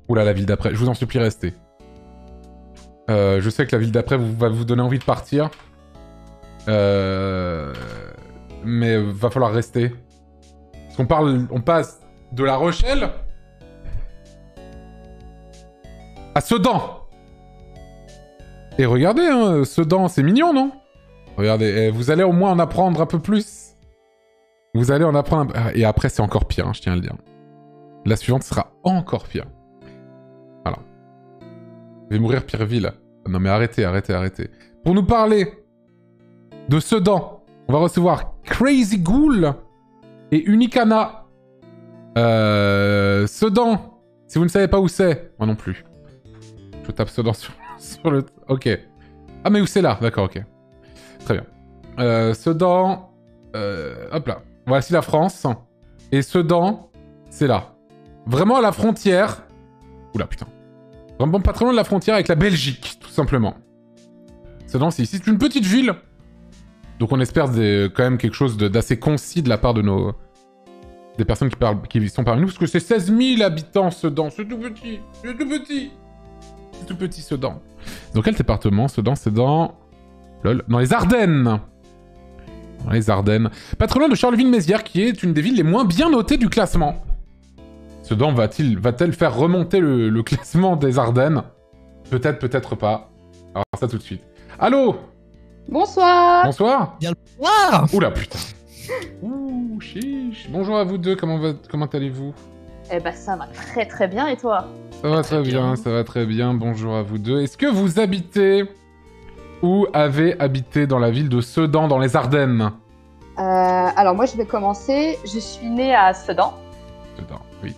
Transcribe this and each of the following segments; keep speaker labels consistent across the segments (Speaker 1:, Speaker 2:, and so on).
Speaker 1: Oula, la ville d'après. Je vous en supplie, restez. Je sais que la ville d'après va vous donner envie de partir. Mais va falloir rester. Parce on passe de La Rochelle à Sedan. Et regardez, hein, Sedan, c'est mignon, non? Regardez, vous allez au moins en apprendre un peu plus. Vous allez en apprendre un... Et après, c'est encore pire, hein, je tiens à le dire. La suivante sera encore pire. Voilà. Je vais mourir pire ville. Non mais arrêtez. Pour nous parler de Sedan, on va recevoir Crazy Ghoul et Unicana. Sedan, si vous ne savez pas où c'est, moi non plus. Je tape Sedan sur le... Ok. Ah mais où c'est là? D'accord, ok. Très bien. Sedan... hop là. Voici la France. Et Sedan, c'est là. Vraiment à la frontière... Oula, putain. Vraiment pas très loin de la frontière avec la Belgique, tout simplement. Sedan, c'est ici. C'est une petite ville. Donc on espère quand même quelque chose d'assez concis de la part de nos... Des personnes qui sont parmi nous. Parce que c'est 16 000 habitants, Sedan. C'est tout petit. C'est tout petit. C'est tout petit, Sedan. Dans quel département, Sedan? C'est dans... Lol. Dans les Ardennes. Dans les Ardennes. Pas très loin de Charleville-Mézières, qui est une des villes les moins bien notées du classement. Sedan va-t-elle faire remonter le classement des Ardennes? Peut-être, peut-être pas. Alors ça tout de suite. Allô?
Speaker 2: Bonsoir.
Speaker 1: Bonsoir.
Speaker 3: Bien le bonsoir.
Speaker 1: Oula, putain. Ouh, chiche. Bonjour à vous deux, comment allez-vous?
Speaker 2: Eh ben ça va très très bien, et toi?
Speaker 1: Ça va très bien, ça va très bien. Bonjour à vous deux. Est-ce que vous habitez ou avez habité dans la ville de Sedan, dans les Ardennes?
Speaker 2: Alors moi je vais commencer. Je suis née à Sedan.
Speaker 1: Sedan, oui.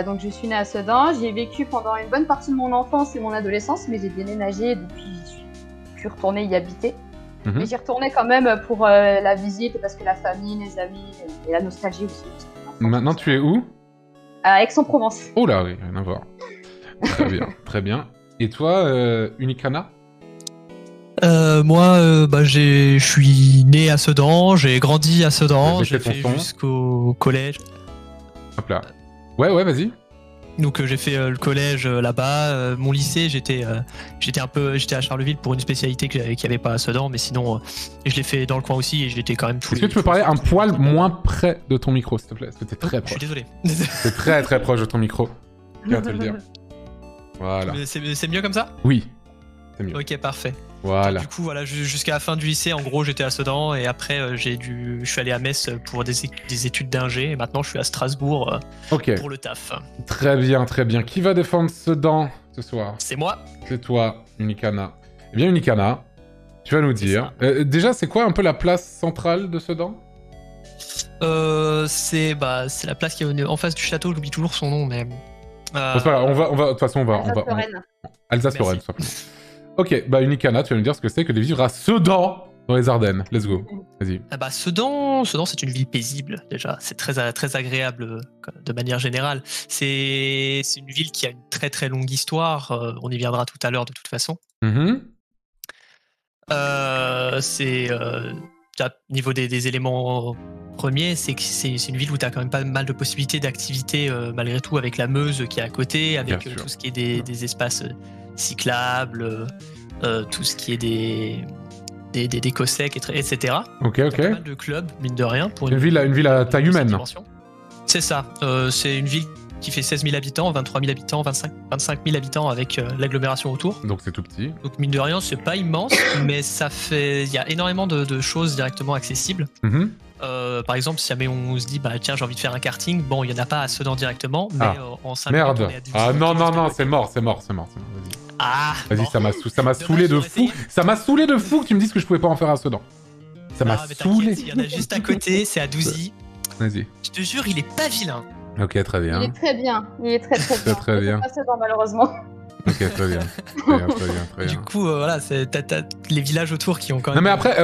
Speaker 2: Donc je suis née à Sedan. J'y ai vécu pendant une bonne partie de mon enfance et mon adolescence, mais j'ai déménagé et depuis je suis retournée y habiter. Mais j'y retournais quand même pour la visite, parce que la famille, les amis et la nostalgie aussi.
Speaker 1: Maintenant tu es où?
Speaker 2: À Aix-en-Provence.
Speaker 1: Oh là, oui, rien à voir. Très bien, très bien. Et toi, Unicana?
Speaker 3: Moi, je suis né à Sedan, j'ai grandi à Sedan,
Speaker 1: J'ai
Speaker 3: j'ai
Speaker 1: fait
Speaker 3: fait
Speaker 1: ton son.
Speaker 3: jusqu'au collège.
Speaker 1: Hop là. Ouais, vas-y.
Speaker 3: Donc j'ai fait le collège là-bas. Mon lycée, j'étais à Charleville pour une spécialité qu'il n'y avait pas à Sedan, mais sinon je l'ai fait dans le coin aussi et je l'étais quand même tous
Speaker 1: Est-ce que tu peux parler un poil moins près de ton micro, s'il te plaît? Parce que t'es très
Speaker 3: Je suis
Speaker 1: proche.
Speaker 3: désolé.
Speaker 1: T'es très très proche de ton micro. Je tiens à te le dire. Voilà.
Speaker 3: Mais c'est mieux comme ça?
Speaker 1: Oui, c'est mieux.
Speaker 3: Ok, parfait.
Speaker 1: Voilà.
Speaker 3: Du coup, voilà, jusqu'à la fin du lycée, en gros, j'étais à Sedan et après, je suis allé à Metz pour des études d'ingé et maintenant je suis à Strasbourg
Speaker 1: Ok,
Speaker 3: pour le taf.
Speaker 1: très bien, très bien. Qui va défendre Sedan ce soir?
Speaker 3: C'est moi.
Speaker 1: C'est toi, Unicana. Eh bien, Unicana, tu vas nous dire. Déjà, c'est quoi un peu la place centrale de Sedan?
Speaker 3: C'est la place qui est en face du château, j'oublie toujours son nom, mais...
Speaker 1: C'est pas grave, de toute façon, on va...
Speaker 2: Alsace-Lorraine.
Speaker 1: Alsace-Lorraine, tout simplement. Ok, bah Unicana, tu vas nous dire ce que c'est que de vivre à Sedan, dans les Ardennes. Let's go. Vas-y.
Speaker 3: Sedan, c'est une ville paisible, déjà. C'est très, très agréable de manière générale. C'est une ville qui a une très, très longue histoire. On y viendra tout à l'heure, de toute façon. Au niveau des éléments premiers, c'est que c'est une ville où tu as quand même pas mal de possibilités d'activités malgré tout, avec la Meuse qui est à côté, avec tout ce qui est des espaces cyclables, tout ce qui est des cosecs, etc.
Speaker 1: Ok.
Speaker 3: Pas mal de clubs, mine de rien. Pour
Speaker 1: une ville à taille humaine.
Speaker 3: C'est ça. C'est une ville qui fait 16 000 habitants, 23 000 habitants, 25 000 habitants avec l'agglomération autour.
Speaker 1: Donc c'est tout petit.
Speaker 3: Donc mine de rien, c'est pas immense, mais il y a énormément de choses directement accessibles. Par exemple, si jamais on se dit, tiens, j'ai envie de faire un karting, bon, il y en a pas à Sedan directement, mais en 5 minutes, on est à 10
Speaker 1: Ah non, c'est mort, vas-y. Vas-y, ça m'a saoulé de fou. Ça m'a saoulé de fou que tu me dises que je pouvais pas en faire à Sedan. Ça m'a saoulé.
Speaker 3: Il y en a juste à côté, c'est à Douzy.
Speaker 1: Vas-y.
Speaker 3: Je te jure, il est pas vilain.
Speaker 1: Ok, très bien.
Speaker 2: Il est très bien. Il est très très bien.
Speaker 1: Très bien.
Speaker 2: Pas Sedan, malheureusement.
Speaker 1: Ok, très bien. Très bien.
Speaker 3: Du coup, voilà, t'as les villages autour qui ont quand même...
Speaker 1: Non mais après,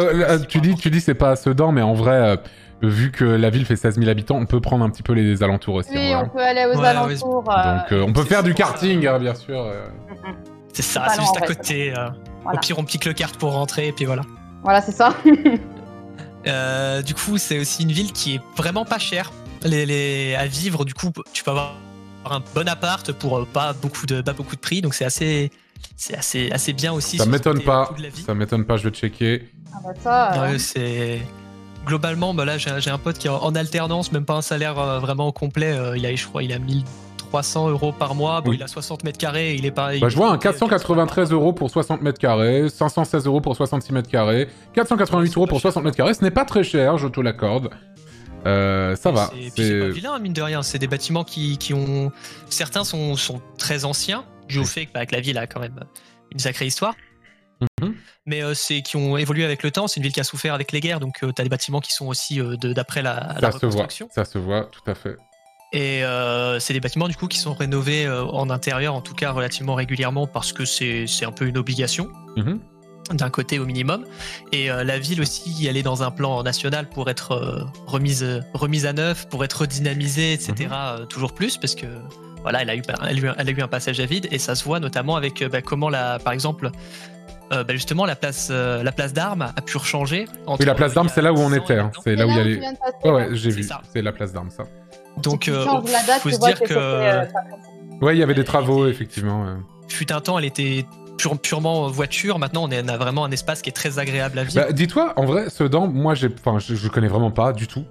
Speaker 1: tu dis c'est pas à Sedan, mais en vrai, vu que la ville fait 16 000 habitants, on peut prendre un petit peu les alentours aussi.
Speaker 2: Oui, on peut aller aux alentours.
Speaker 1: Donc on peut faire du karting, hein, bien sûr.
Speaker 3: C'est ça, c'est juste à côté. Au pire, on pique le kart pour rentrer, et puis voilà.
Speaker 2: Voilà, c'est ça.
Speaker 3: Du coup, c'est aussi une ville qui est vraiment pas chère à vivre. Du coup, tu peux avoir un bon appart pour pas beaucoup de prix, donc c'est assez bien aussi.
Speaker 1: Ça m'étonne pas, je vais checker.
Speaker 2: Ah bah ça...
Speaker 3: Ouais, c'est... Globalement, bah là j'ai un pote qui est en alternance, même pas un salaire vraiment complet, je crois il a 1300 € par mois, bon, il a 60 mètres carrés, il est pas...
Speaker 1: Bah, je vois un 493 € pour 60 mètres carrés, 516 € pour 66 mètres carrés, 488 € pour 60 mètres carrés, ce n'est pas très cher, je te l'accorde. Ça va.
Speaker 3: C'est pas vilain, mine de rien, c'est des bâtiments qui ont... Certains sont très anciens, dû au fait que la ville a quand même une sacrée histoire. Mais c'est qui ont évolué avec le temps, c'est une ville qui a souffert avec les guerres, donc tu as des bâtiments qui sont aussi d'après la reconstruction.
Speaker 1: Ça se voit, tout à fait.
Speaker 3: Et c'est des bâtiments du coup qui sont rénovés en intérieur, en tout cas relativement régulièrement, parce que c'est un peu une obligation, d'un côté au minimum. Et la ville aussi, elle est dans un plan national pour être remise à neuf, pour être redynamisée, etc. Toujours plus, parce que voilà, elle a eu un passage à vide, et ça se voit notamment avec comment par exemple... justement, la place d'Armes a pu changer.
Speaker 1: Oui, la place d'Armes, c'est là où on était. C'est là où il y a les... Ouais, j'ai vu.
Speaker 3: Ça.
Speaker 1: C'est la place d'Armes, ça.
Speaker 3: Donc, faut se dire que...
Speaker 1: Ouais, il y avait des travaux, effectivement.
Speaker 3: Fut un temps, elle était purement voiture. Maintenant, on a vraiment un espace qui est très agréable à vivre.
Speaker 1: Bah, dis-toi, en vrai, Sedan, moi, je connais vraiment pas du tout.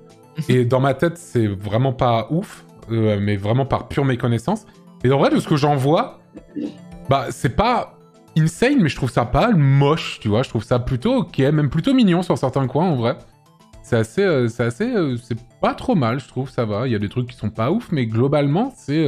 Speaker 1: Et dans ma tête, c'est vraiment pas ouf, mais vraiment par pure méconnaissance. Et en vrai, de ce que j'en vois, bah, c'est pas... insane, mais je trouve ça pas moche, tu vois. Je trouve ça plutôt ok, même plutôt mignon sur certains coins, en vrai. C'est pas trop mal, je trouve, ça va. Il y a des trucs qui sont pas ouf, mais globalement, c'est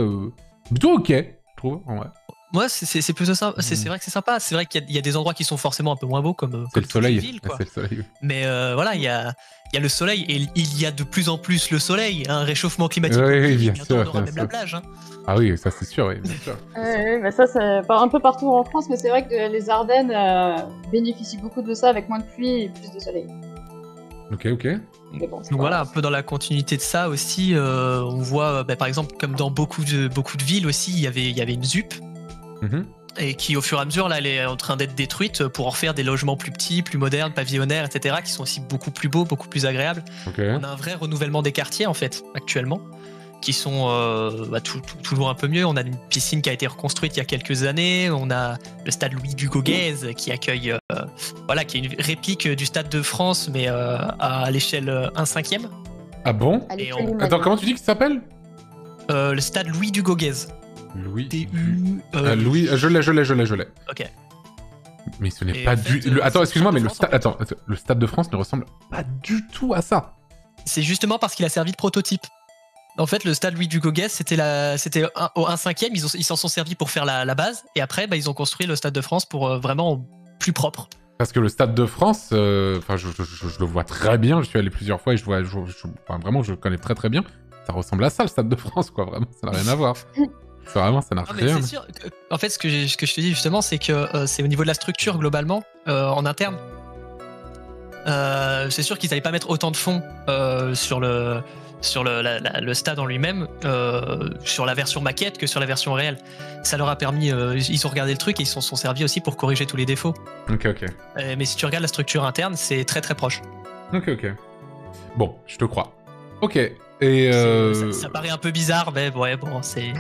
Speaker 1: plutôt ok, je trouve, en vrai.
Speaker 3: Moi, c'est plutôt sympa. C'est vrai que c'est sympa. C'est vrai qu'il y a des endroits qui sont forcément un peu moins beaux, comme
Speaker 1: le soleil.
Speaker 3: Villes, quoi.
Speaker 1: C'est le soleil.
Speaker 3: Mais voilà, il y a le soleil, et il y a de plus en plus le soleil, un réchauffement climatique.
Speaker 1: Oui, bien sûr.
Speaker 3: On aura même la plage.
Speaker 1: Ah oui, ça c'est sûr, oui, bien sûr.
Speaker 2: Oui, mais ça c'est un peu partout en France, mais c'est vrai que les Ardennes bénéficient beaucoup de ça avec moins de pluie et plus de soleil.
Speaker 1: Ok.
Speaker 3: Mais bon, donc voilà, un peu dans la continuité de ça aussi, on voit par exemple comme dans beaucoup de villes aussi, il y avait une ZUP. Et qui au fur et à mesure là elle est en train d'être détruite pour en faire des logements plus petits, plus modernes, pavillonnaires, etc., qui sont aussi beaucoup plus beaux, beaucoup plus agréables. On a un vrai renouvellement des quartiers en fait actuellement, qui sont toujours un peu mieux. On a une piscine qui a été reconstruite il y a quelques années, on a le stade Louis Dugauguez qui accueille qui est une réplique du stade de France, mais à l'échelle 1/5.
Speaker 1: Ah bon? Attends, comment tu dis que ça s'appelle?
Speaker 3: Le stade Louis Dugauguez.
Speaker 1: Louis. Louis, je l'ai.
Speaker 3: Ok.
Speaker 1: Mais ce n'est pas du... Attends, excuse-moi, mais le Stade de France ne ressemble pas du tout à ça.
Speaker 3: C'est justement parce qu'il a servi de prototype. En fait, le stade Louis Dugauguez, c'était au 1/5, ils s'en sont servis pour faire la base, et après, ils ont construit le Stade de France pour vraiment plus propre.
Speaker 1: Parce que le Stade de France, je le vois très bien, je suis allé plusieurs fois, et vraiment, je connais très très bien. Ça ressemble à ça, le Stade de France, quoi, vraiment, ça n'a rien à voir. Vraiment, ça n'a rien.
Speaker 3: C'est sûr. En fait, ce que je te dis justement, c'est que c'est au niveau de la structure globalement, en interne. C'est sûr qu'ils n'allaient pas mettre autant de fonds sur le stade en lui-même, sur la version maquette que sur la version réelle. Ça leur a permis, ils ont regardé le truc et ils s'en sont servis aussi pour corriger tous les défauts.
Speaker 1: Ok.
Speaker 3: Mais si tu regardes la structure interne, c'est très très proche.
Speaker 1: Ok. Bon, je te crois. Ok. Et
Speaker 3: ça paraît un peu bizarre, mais ouais, bon, c'est...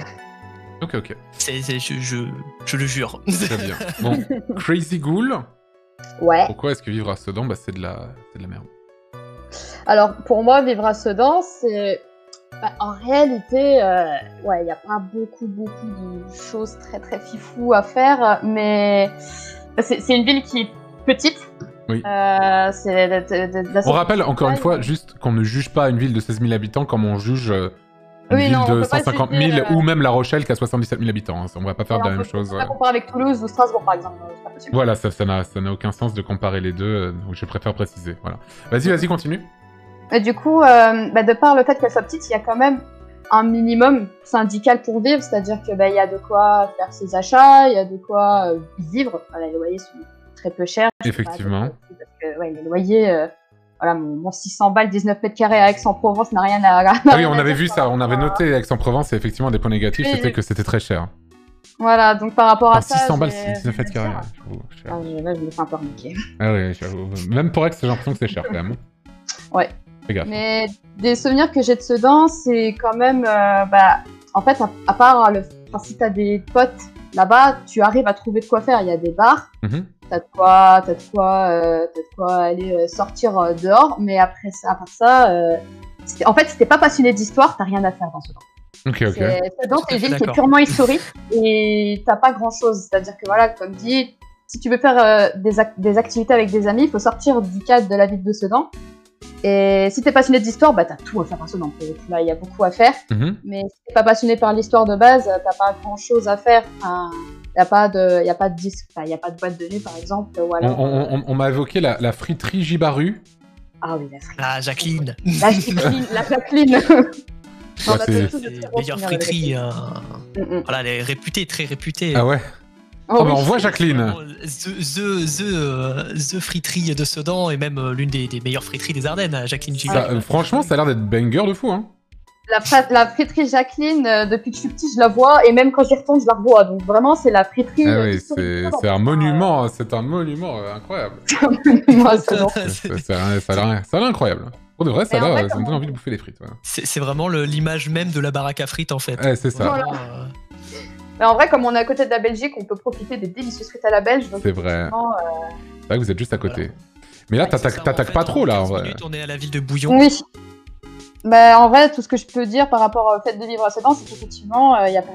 Speaker 1: Ok.
Speaker 3: Je le jure.
Speaker 1: Très bien. Bon, Crazy Ghoul.
Speaker 2: Ouais.
Speaker 1: Pourquoi est-ce que vivre à Sedan, c'est de la merde?
Speaker 2: Alors, pour moi, vivre à Sedan, c'est... en réalité, il n'y a pas beaucoup de choses très très fifou à faire, mais c'est une ville qui est petite.
Speaker 1: Oui. On rappelle encore une fois, juste qu'on ne juge pas une ville de 16 000 habitants comme on juge une ville de 150 000 ou même La Rochelle qui a 77 000 habitants. On va pas faire la même chose.
Speaker 2: On va comparer avec Toulouse ou Strasbourg, par exemple. C'est pas possible.
Speaker 1: Voilà, ça n'a aucun sens de comparer les deux, donc je préfère préciser. Voilà. Vas-y, continue.
Speaker 2: Et du coup, de par le fait qu'elle soit petite, il y a quand même un minimum syndical pour vivre, c'est-à-dire que y a de quoi faire ses achats, il y a de quoi vivre. Voilà, les loyers sont très peu chers.
Speaker 1: Effectivement.
Speaker 2: Parce que les loyers, mon 600 balles, 19 mètres carrés à Aix-en-Provence n'a rien à...
Speaker 1: oui, on avait vu ça, on avait noté Aix-en-Provence, et effectivement, des points négatifs, c'était que c'était très cher.
Speaker 2: Voilà, donc par rapport à ça...
Speaker 1: 600 balles, c'est 19 mètres carrés,
Speaker 2: cher. Là, je me fais un peu remarquer.
Speaker 1: Ah oui, j'avoue. Même pour Aix, j'ai l'impression que c'est cher, quand même.
Speaker 2: Ouais.
Speaker 1: Fais gaffe.
Speaker 2: Mais des souvenirs que j'ai de Sedan, c'est quand même... en fait, à part si t'as des potes là-bas, tu arrives à trouver de quoi faire. Il y a des bars, t'as de quoi aller sortir dehors, mais à part ça, en fait, si t'es pas passionné d'histoire, t'as rien à faire dans ce temps. Sedan, c'est une ville qui est purement historique et t'as pas grand-chose. C'est-à-dire que voilà, comme dit, si tu veux faire des activités avec des amis, il faut sortir du cadre de la ville de Sedan. Et si t'es passionné d'histoire, bah t'as tout à faire à Sedan. Là, il y a beaucoup à faire. Mais si t'es pas passionné par l'histoire de base, t'as pas grand-chose à faire. Il y a pas de disque, il y a pas de boîte de nuit par exemple. Ou alors,
Speaker 1: on m'a évoqué la friterie Jibaru.
Speaker 2: Ah oui, la friterie.
Speaker 3: La Jacqueline.
Speaker 2: La Jacqueline.
Speaker 3: C'est meilleure friterie. Voilà, elle est réputée, très réputée.
Speaker 1: Ah ouais. Oh, bah on voit Jacqueline.
Speaker 3: The friterie de Sedan et même l'une des meilleures friteries des Ardennes, Jacqueline Jibaru.
Speaker 1: Franchement, ça a l'air d'être banger de fou, hein.
Speaker 2: La friterie Jacqueline, depuis que je suis petite, je la vois, et même quand j'y retourne, je la revois. Donc vraiment, c'est la friterie.
Speaker 1: Ah oui, c'est un monument, c'est un monument incroyable.
Speaker 2: C'est un monument,
Speaker 1: ça a l'air incroyable. Pour de vrai, ça me donne envie de bouffer les frites. Ouais.
Speaker 3: C'est vraiment l'image même de la baraque à frites, en fait.
Speaker 1: Ouais, c'est ça.
Speaker 2: Voilà. Mais en vrai, comme on est à côté de la Belgique, on peut profiter des délicieuses frites à la belge.
Speaker 1: C'est vrai. C'est vrai que vous êtes juste à côté. Voilà. Mais là, t'attaques pas trop, là, en vrai.
Speaker 3: On est à la ville de Bouillon.
Speaker 2: Oui. Bah, en vrai, tout ce que je peux dire par rapport au fait de vivre à Sedan, c'est qu'effectivement, il y a pas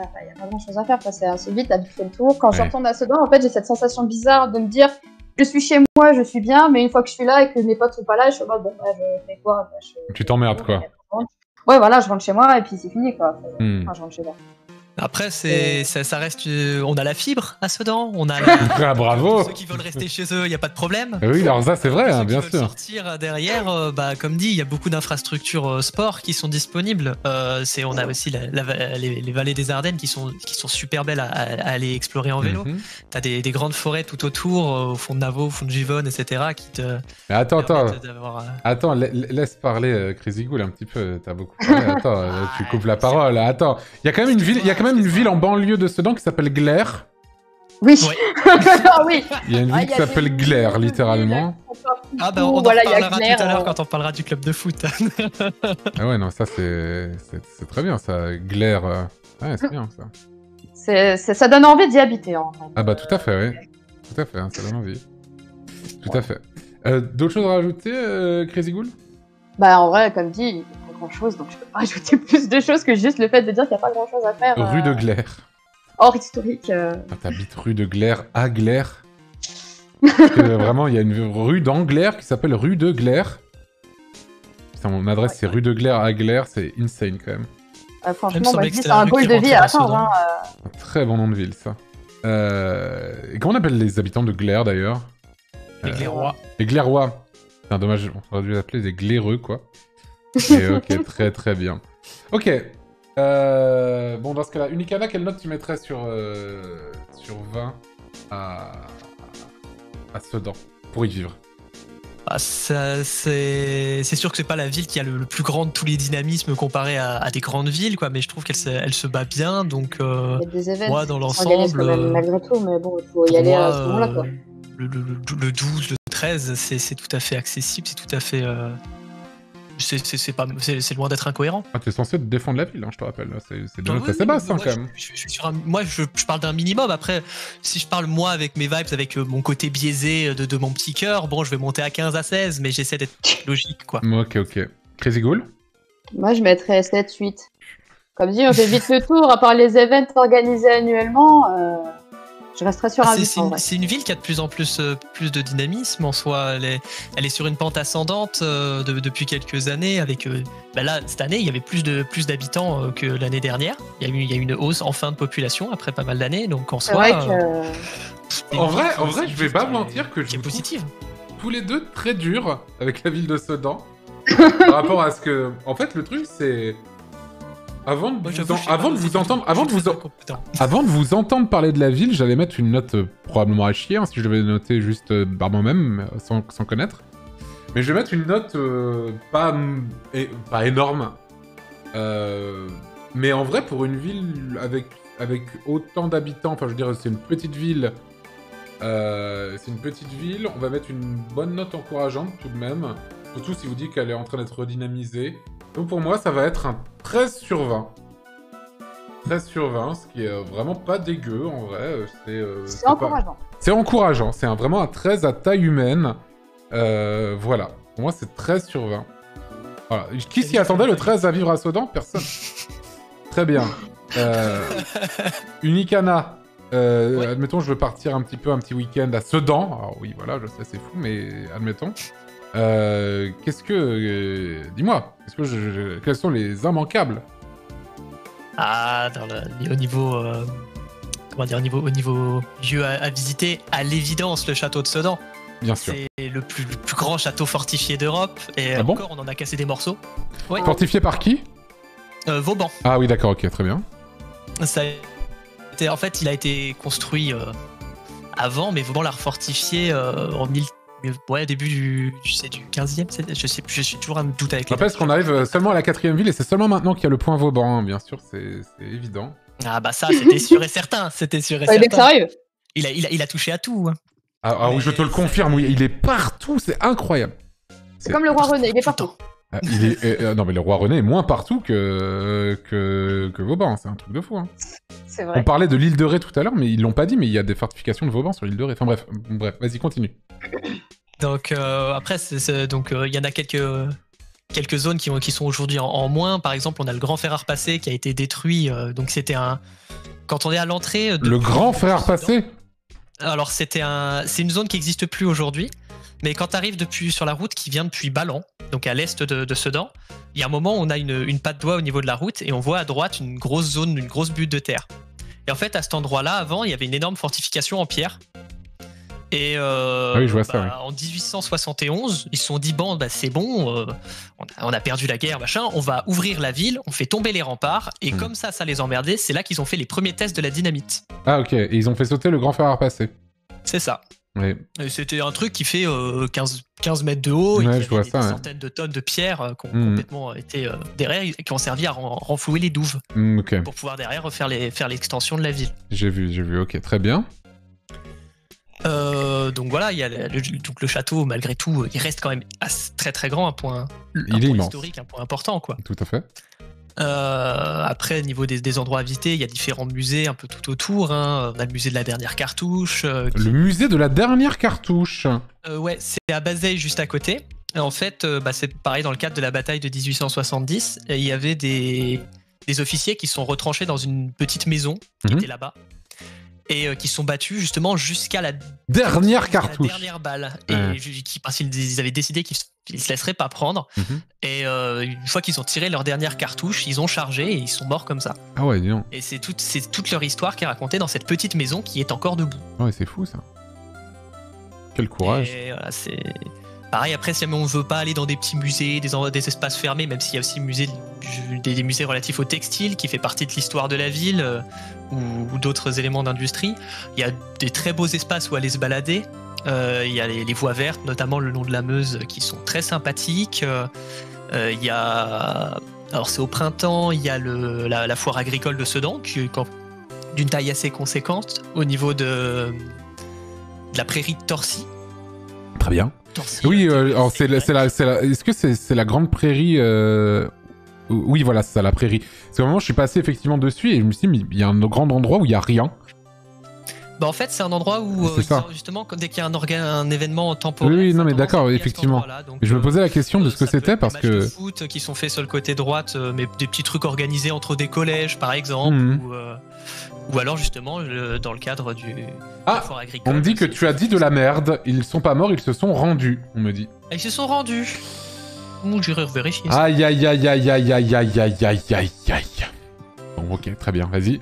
Speaker 2: grand chose à faire. C'est assez vite, t'as vite fait le tour. Quand je retourne à Sedan, en fait, j'ai cette sensation bizarre de me dire, je suis chez moi, je suis bien, mais une fois que je suis là et que mes potes sont pas là, je suis bon, je fais quoi
Speaker 1: Tu t'emmerdes, quoi.
Speaker 2: Ouais, voilà, je rentre chez moi et puis c'est fini, quoi. Enfin, je rentre chez moi.
Speaker 3: Après, ça reste. On a la fibre à Sedan, on a
Speaker 1: ah, bravo.
Speaker 3: Ceux qui veulent rester chez eux, il n'y a pas de problème.
Speaker 1: Oui, alors ça, c'est vrai, hein, bien sûr.
Speaker 3: Sortir derrière, comme dit, il y a beaucoup d'infrastructures sport qui sont disponibles. On a aussi les vallées des Ardennes qui sont super belles à aller explorer en vélo. T'as des grandes forêts tout autour, au fond de Navaux, au fond de Givonne, etc. qui te.
Speaker 1: Mais attends, laisse parler Crazy Ghoul un petit peu. T'as beaucoup parlé. Attends, tu coupes la parole. Attends, il y a quand même une ville. Une ville en banlieue de Sedan qui s'appelle Gleyre.
Speaker 2: Oui. Oui.
Speaker 1: Il y a une ville qui s'appelle Gleyre, littéralement.
Speaker 3: Ah bah on en parlera tout à l'heure quand on parlera du club de foot.
Speaker 1: Ah ouais, non, ça c'est très bien, ça. Gleyre, ouais, c'est bien, ça.
Speaker 2: Ça donne envie d'y habiter, en fait.
Speaker 1: Ah bah tout à fait, oui. Tout à fait, hein, ça donne envie. Tout à fait. D'autres choses à rajouter, Crazy Ghoul?
Speaker 2: Bah en vrai, comme dit, grand-chose, donc je peux pas ajouter plus de choses que juste le fait de dire qu'il n'y a pas grand-chose à faire.
Speaker 1: Rue de Gleyre.
Speaker 2: Hors historique.
Speaker 1: T'habites rue de Gleyre à Gleyre. Vraiment, il y a une rue d'Angleyre qui s'appelle rue de Gleyre. Putain, mon adresse c'est rue de Gleyre à Gleyre, c'est insane quand même.
Speaker 2: Franchement, c'est un goal de vie à attendre.
Speaker 1: Un très bon nom de ville, ça. Et comment on appelle les habitants de Gleyre d'ailleurs?
Speaker 3: Les Gleyrois.
Speaker 1: Les Gleyrois. C'est dommage, on aurait dû les appeler des Glaireux, quoi. Et ok, très très bien. Ok. Bon, dans ce cas-là, Unicana, quelle note tu mettrais sur 20 à Sedan pour y vivre?
Speaker 3: C'est sûr que c'est pas la ville qui a le plus grand de tous les dynamismes comparé à des grandes villes, quoi, mais je trouve qu'elle se bat bien, donc
Speaker 2: il y a des événements
Speaker 3: moi, dans l'ensemble,
Speaker 2: malgré tout, mais bon, il faut y aller à ce moment-là, quoi.
Speaker 3: Le 12, le 13, c'est tout à fait accessible, c'est tout à fait... c'est loin d'être incohérent.
Speaker 1: Ah, t'es censé te défendre la ville, hein, je te rappelle. C'est de note assez basse, hein, quand même.
Speaker 3: Moi, je parle d'un minimum. Après, si je parle moi avec mes vibes, avec mon côté biaisé de mon petit cœur, bon, je vais monter à 15 à 16, mais j'essaie d'être logique, quoi.
Speaker 1: Ok. Crazy Ghoul?
Speaker 2: Moi, je mettrais 7, 8. Comme dit, on fait vite le tour, à part les events organisés annuellement... Je resterai sur un 8.
Speaker 3: C'est une ville qui a de plus en plus de dynamisme en soi. Elle est sur une pente ascendante depuis quelques années. Là, cette année, il y avait plus d'habitants que l'année dernière. Il y a eu une hausse enfin de population après pas mal d'années. Donc en soi,
Speaker 1: en vrai, je vais pas mentir que je
Speaker 3: suis positive.
Speaker 1: Tous les deux très durs avec la ville de Sedan par rapport à ce que. En fait, le truc c'est. Avant de vous entendre parler de la ville, j'allais mettre une note probablement à chier, hein, si je devais noter juste par moi-même, sans connaître. Mais je vais mettre une note pas énorme. Mais en vrai, pour une ville avec autant d'habitants, enfin je veux dire, c'est une petite ville. On va mettre une bonne note encourageante tout de même. Surtout si vous dites qu'elle est en train d'être redynamisée. Donc pour moi, ça va être un 13 sur 20. 13 sur 20, ce qui est vraiment pas dégueu en vrai.
Speaker 2: C'est encourageant.
Speaker 1: C'est encourageant, c'est vraiment un 13 à taille humaine. Voilà, pour moi c'est 13 sur 20. Voilà. Qui s'y attendait le 13 à vivre à Sedan? Personne. Très bien. Unicana. Ouais. Admettons, je veux partir un petit week-end à Sedan. Alors oui, voilà, je sais, c'est fou, mais admettons. Qu'est-ce que... dis-moi, quels sont les immanquables?
Speaker 3: Ah, au niveau... au niveau lieu à visiter, à l'évidence, le château de Sedan.
Speaker 1: Bien sûr.
Speaker 3: C'est le plus grand château fortifié d'Europe. Et encore, on en a cassé des morceaux. Ouais.
Speaker 1: Fortifié par qui?
Speaker 3: Vauban.
Speaker 1: Ah oui, d'accord, ok, très bien.
Speaker 3: En fait, il a été construit avant, mais Vauban l'a refortifié début du 15e. Je suis toujours à me douter avec les...
Speaker 1: Parce qu'on arrive seulement à la 4e ville, et c'est seulement maintenant qu'il y a le point Vauban, bien sûr, c'est évident.
Speaker 3: Ah bah ça, c'était sûr et certain. C'était sûr et certain.
Speaker 2: Sérieux.
Speaker 3: Il a touché à tout. Hein.
Speaker 1: Ah oui, je te le confirme, oui, il est partout, c'est incroyable.
Speaker 2: C'est comme le roi René, il est partout.
Speaker 1: Non mais le roi René est moins partout que Vauban, c'est un truc de fou. Hein.
Speaker 2: C'est vrai.
Speaker 1: On parlait de l'île de Ré tout à l'heure, mais ils l'ont pas dit, mais il y a des fortifications de Vauban sur l'île de Ré. Enfin bref, vas-y, continue.
Speaker 3: Donc après, il y en a quelques zones qui sont aujourd'hui en moins. Par exemple, on a le Grand Fer à repasser qui a été détruit. Donc c'était quand on est à l'entrée...
Speaker 1: Le Grand Fer à repasser?
Speaker 3: Alors c'est une zone qui n'existe plus aujourd'hui. Mais quand tu arrives sur la route qui vient depuis Ballan, donc à l'est de Sedan, il y a un moment où on a une patte d'oie au niveau de la route et on voit à droite une grosse zone, une grosse butte de terre. Et en fait, à cet endroit-là, avant, il y avait une énorme fortification en pierre. Et
Speaker 1: oui, je vois ça, oui.
Speaker 3: En 1871, ils se sont dit c'est bon, on a perdu la guerre, machin, on va ouvrir la ville, on fait tomber les remparts, et comme ça les emmerdait, c'est là qu'ils ont fait les premiers tests de la dynamite.
Speaker 1: Ah ok, et ils ont fait sauter le Grand Fer à repasser.
Speaker 3: C'est ça.
Speaker 1: Oui.
Speaker 3: Et c'était un truc qui fait 15 mètres de haut,
Speaker 1: ouais,
Speaker 3: et
Speaker 1: je vois
Speaker 3: des centaines de tonnes de pierres qui ont complètement été derrière, et qui ont servi à renflouer les douves
Speaker 1: okay.
Speaker 3: Pour pouvoir derrière faire l'extension de la ville.
Speaker 1: J'ai vu, ok, très bien.
Speaker 3: Donc voilà, il y a le château, malgré tout, il reste quand même très très grand, un point historique, un point important, quoi.
Speaker 1: Tout à fait.
Speaker 3: Après, au niveau des endroits à visiter, il y a différents musées un peu tout autour. Hein. On a le musée de la dernière cartouche.
Speaker 1: Le musée de la dernière cartouche.
Speaker 3: Ouais, c'est à Bazeilles, juste à côté. Et en fait, c'est pareil, dans le cadre de la bataille de 1870, il y avait des officiers qui sont retranchés dans une petite maison qui était là-bas. Et qui sont battus justement jusqu'à la
Speaker 1: dernière cartouche.
Speaker 3: La dernière balle. Et parce qu'ils avaient décidé qu'ils ne se laisseraient pas prendre. Et une fois qu'ils ont tiré leur dernière cartouche, ils ont chargé et ils sont morts comme ça.
Speaker 1: Ah ouais, dis donc.
Speaker 3: Et c'est toute leur histoire qui est racontée dans cette petite maison qui est encore debout.
Speaker 1: Ouais, c'est fou ça. Quel courage.
Speaker 3: Et voilà, c'est... Pareil, après, si on ne veut pas aller dans des petits musées, des espaces fermés, même s'il y a aussi des musées relatifs au textile qui fait partie de l'histoire de la ville ou d'autres éléments d'industrie, il y a des très beaux espaces où aller se balader. Il y a les voies vertes, notamment le long de la Meuse, qui sont très sympathiques. Il y a... Alors c'est au printemps, il y a la foire agricole de Sedan, qui est d'une taille assez conséquente, au niveau de la prairie de Torcy.
Speaker 1: Très bien. Oui, alors est-ce que c'est la grande prairie Oui, voilà, c'est ça, la prairie. Parce qu'à un moment, je suis passé effectivement dessus et je me suis dit, mais il y a un grand endroit où il n'y a rien.
Speaker 3: En fait, c'est un endroit où, justement, dès qu'il y a un événement temporaire...
Speaker 1: Oui, non, mais d'accord, effectivement. Donc, je me posais la question de ce que c'était parce que...
Speaker 3: Des matchs de foot qui sont faits sur le côté droite, mais des petits trucs organisés entre des collèges, par exemple, ou alors, justement, dans le cadre du fort agricole.
Speaker 1: On me dit que tu as dit de la merde. Ils sont pas morts, ils se sont rendus, on me dit.
Speaker 3: Ils se sont rendus. J'irai vérifier.
Speaker 1: Aïe. Bon, ok, très bien, vas-y.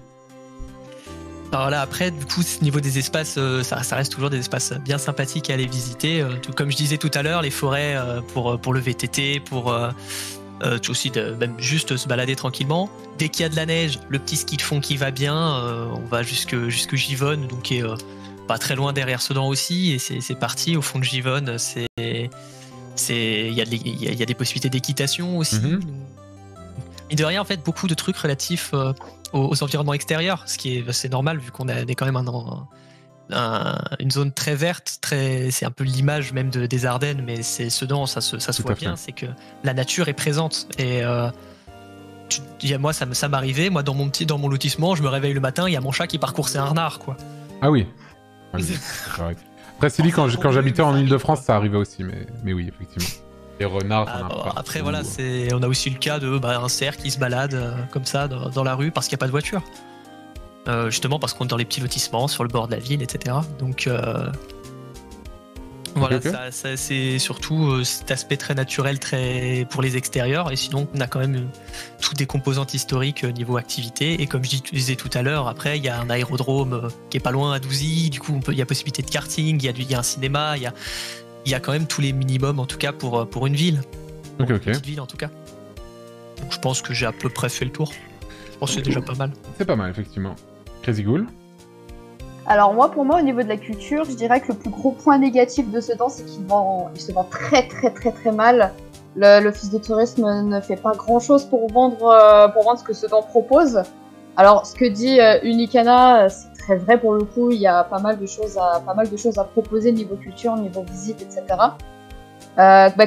Speaker 3: Alors là, après, du coup, au niveau des espaces, ça reste toujours des espaces bien sympathiques à aller visiter. Tout comme je disais tout à l'heure, les forêts pour le VTT, pour aussi même juste se balader tranquillement. Dès qu'il y a de la neige, le petit ski de fond qui va bien, on va jusque Givonne, donc qui est pas très loin derrière Sedan aussi, et c'est parti. Au fond de Givonne, il y a des possibilités d'équitation aussi. Et de rien, en fait, beaucoup de trucs relatifs aux environnements extérieurs, c'est normal vu qu'on est quand même une zone très verte, c'est un peu l'image même des Ardennes, mais c'est Sedan, ça se voit bien, c'est que la nature est présente et moi, ça m'arrivait. Moi, dans mon lotissement, je me réveille le matin, il y a mon chat qui parcourt un renard, quoi.
Speaker 1: Ah oui. Après, Silly, quand j'habitais en Ile-de-France, ça arrivait aussi, mais oui, effectivement. Les renards,
Speaker 3: après, voilà, on a aussi le cas de un cerf qui se balade comme ça dans la rue parce qu'il n'y a pas de voiture. Justement parce qu'on est dans les petits lotissements sur le bord de la ville, etc. Donc voilà, okay. Ça, c'est surtout cet aspect très naturel, très pour les extérieurs. Et sinon, on a quand même toutes des composantes historiques niveau activité. Et comme je disais tout à l'heure, après, il y a un aérodrome qui est pas loin à Douzy. Du coup, il y a possibilité de karting, il y a un cinéma, il y a quand même tous les minimums, en tout cas, pour une ville.
Speaker 1: Pour
Speaker 3: une petite ville, en tout cas. Donc, je pense que j'ai à peu près fait le tour. Je pense que c'est déjà pas mal.
Speaker 1: C'est pas mal, effectivement. Crazy Ghoul.
Speaker 2: Alors pour moi, au niveau de la culture, je dirais que le plus gros point négatif de Sedan, c'est qu'il se vend très très très très mal. L'office de tourisme ne fait pas grand chose pour vendre ce que Sedan propose. Alors ce que dit Unicana, c'est très vrai pour le coup. Il y a pas mal de choses à proposer niveau culture, niveau visite, etc.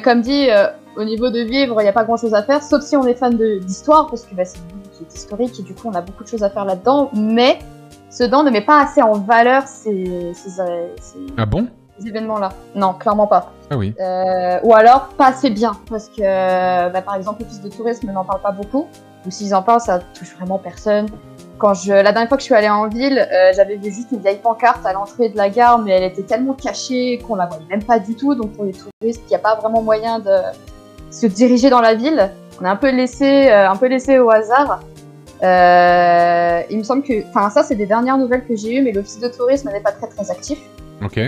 Speaker 2: Comme dit, au niveau de vivre, il n'y a pas grand chose à faire, sauf si on est fan d'histoire, parce que c'est une ville qui est historique et du coup on a beaucoup de choses à faire là-dedans. Mais Sedan ne met pas assez en valeur ces événements-là. Non, clairement pas.
Speaker 1: Ah oui.
Speaker 2: Ou alors pas assez bien, parce que par exemple l'office de tourisme n'en parle pas beaucoup, ou s'ils en parlent, ça touche vraiment personne. La dernière fois que je suis allée en ville, j'avais vu juste une vieille pancarte à l'entrée de la gare, mais elle était tellement cachée qu'on la voyait même pas du tout. Donc pour les touristes, il n'y a pas vraiment moyen de se diriger dans la ville. On est un peu laissé au hasard. Il me semble que, ça c'est des dernières nouvelles que j'ai eues, mais l'office de tourisme n'est pas très très actif.
Speaker 1: Ok.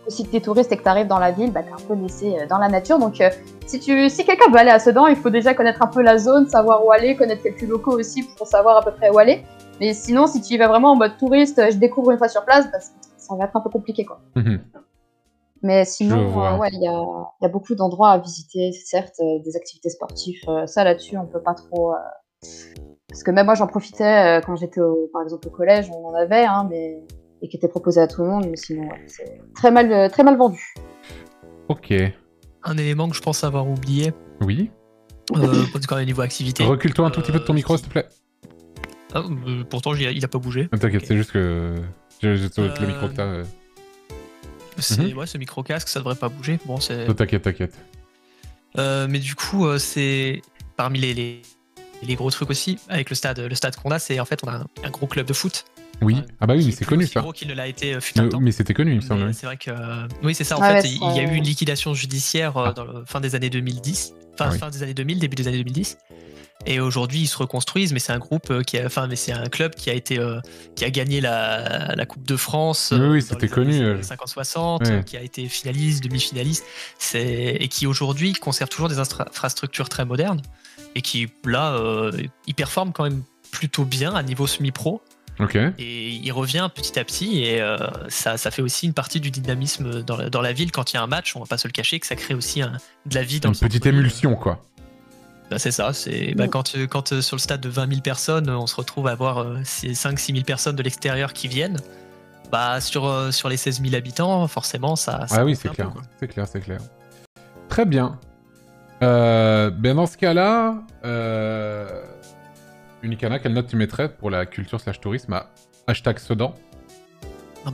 Speaker 2: Si t'es touriste et que t'arrives dans la ville, t'es un peu laissé dans la nature. Donc si quelqu'un veut aller à Sedan, il faut déjà connaître un peu la zone, savoir où aller, connaître quelques locaux aussi pour savoir à peu près où aller. Mais sinon, si tu y vas vraiment en mode touriste, je découvre une fois sur place, ça va être un peu compliqué, quoi.
Speaker 1: Mm-hmm.
Speaker 2: Mais sinon, il y a beaucoup d'endroits à visiter, certes, des activités sportives. Ça, là-dessus, on peut pas trop... Parce que même moi, j'en profitais quand j'étais, par exemple, au collège, on en avait, et qui était proposé à tout le monde. Mais sinon, c'est très mal vendu.
Speaker 1: Ok.
Speaker 3: Un élément que je pense avoir oublié.
Speaker 1: Oui.
Speaker 3: Quand même niveau activité.
Speaker 1: Recule-toi un tout petit peu de ton micro, s'il te plaît.
Speaker 3: Pourtant, il a pas bougé.
Speaker 1: T'inquiète, c'est juste que le micro que t'as...
Speaker 3: Ce micro-casque, ça devrait pas bouger. Bon, c'est...
Speaker 1: T'inquiète.
Speaker 3: Mais du coup, c'est parmi les gros trucs aussi, avec le stade qu'on a, c'est en fait, on a un gros club de foot.
Speaker 1: Oui, mais c'est connu ça.
Speaker 3: Gros qu'il ne l'a été fut un temps.
Speaker 1: Mais c'était connu, il me semble.
Speaker 3: C'est vrai que... Oui, c'est ça, en fait, il y a eu une liquidation judiciaire dans la fin des années 2010. Fin des années 2000, début des années 2010. Et aujourd'hui, ils se reconstruisent, mais c'est un groupe c'est un club qui a gagné la Coupe de France.
Speaker 1: Oui, c'était connu.
Speaker 3: 50-60, qui a été finaliste, demi-finaliste, et qui aujourd'hui conserve toujours des infrastructures très modernes et qui là, il performe quand même plutôt bien à niveau semi-pro.
Speaker 1: Ok.
Speaker 3: Et il revient petit à petit, et ça fait aussi une partie du dynamisme dans la ville quand il y a un match. On va pas se le cacher que ça crée aussi de la vie dans
Speaker 1: une petite émulsion, quoi.
Speaker 3: C'est ça, quand sur le stade de 20 000 personnes, on se retrouve à avoir 5-6 000 personnes de l'extérieur qui viennent, sur les 16 000 habitants, forcément, ça
Speaker 1: oui, c'est clair. C'est clair. Très bien. Dans ce cas-là, Unicana, quelle note tu mettrais pour la culture / tourisme à #Sedan ?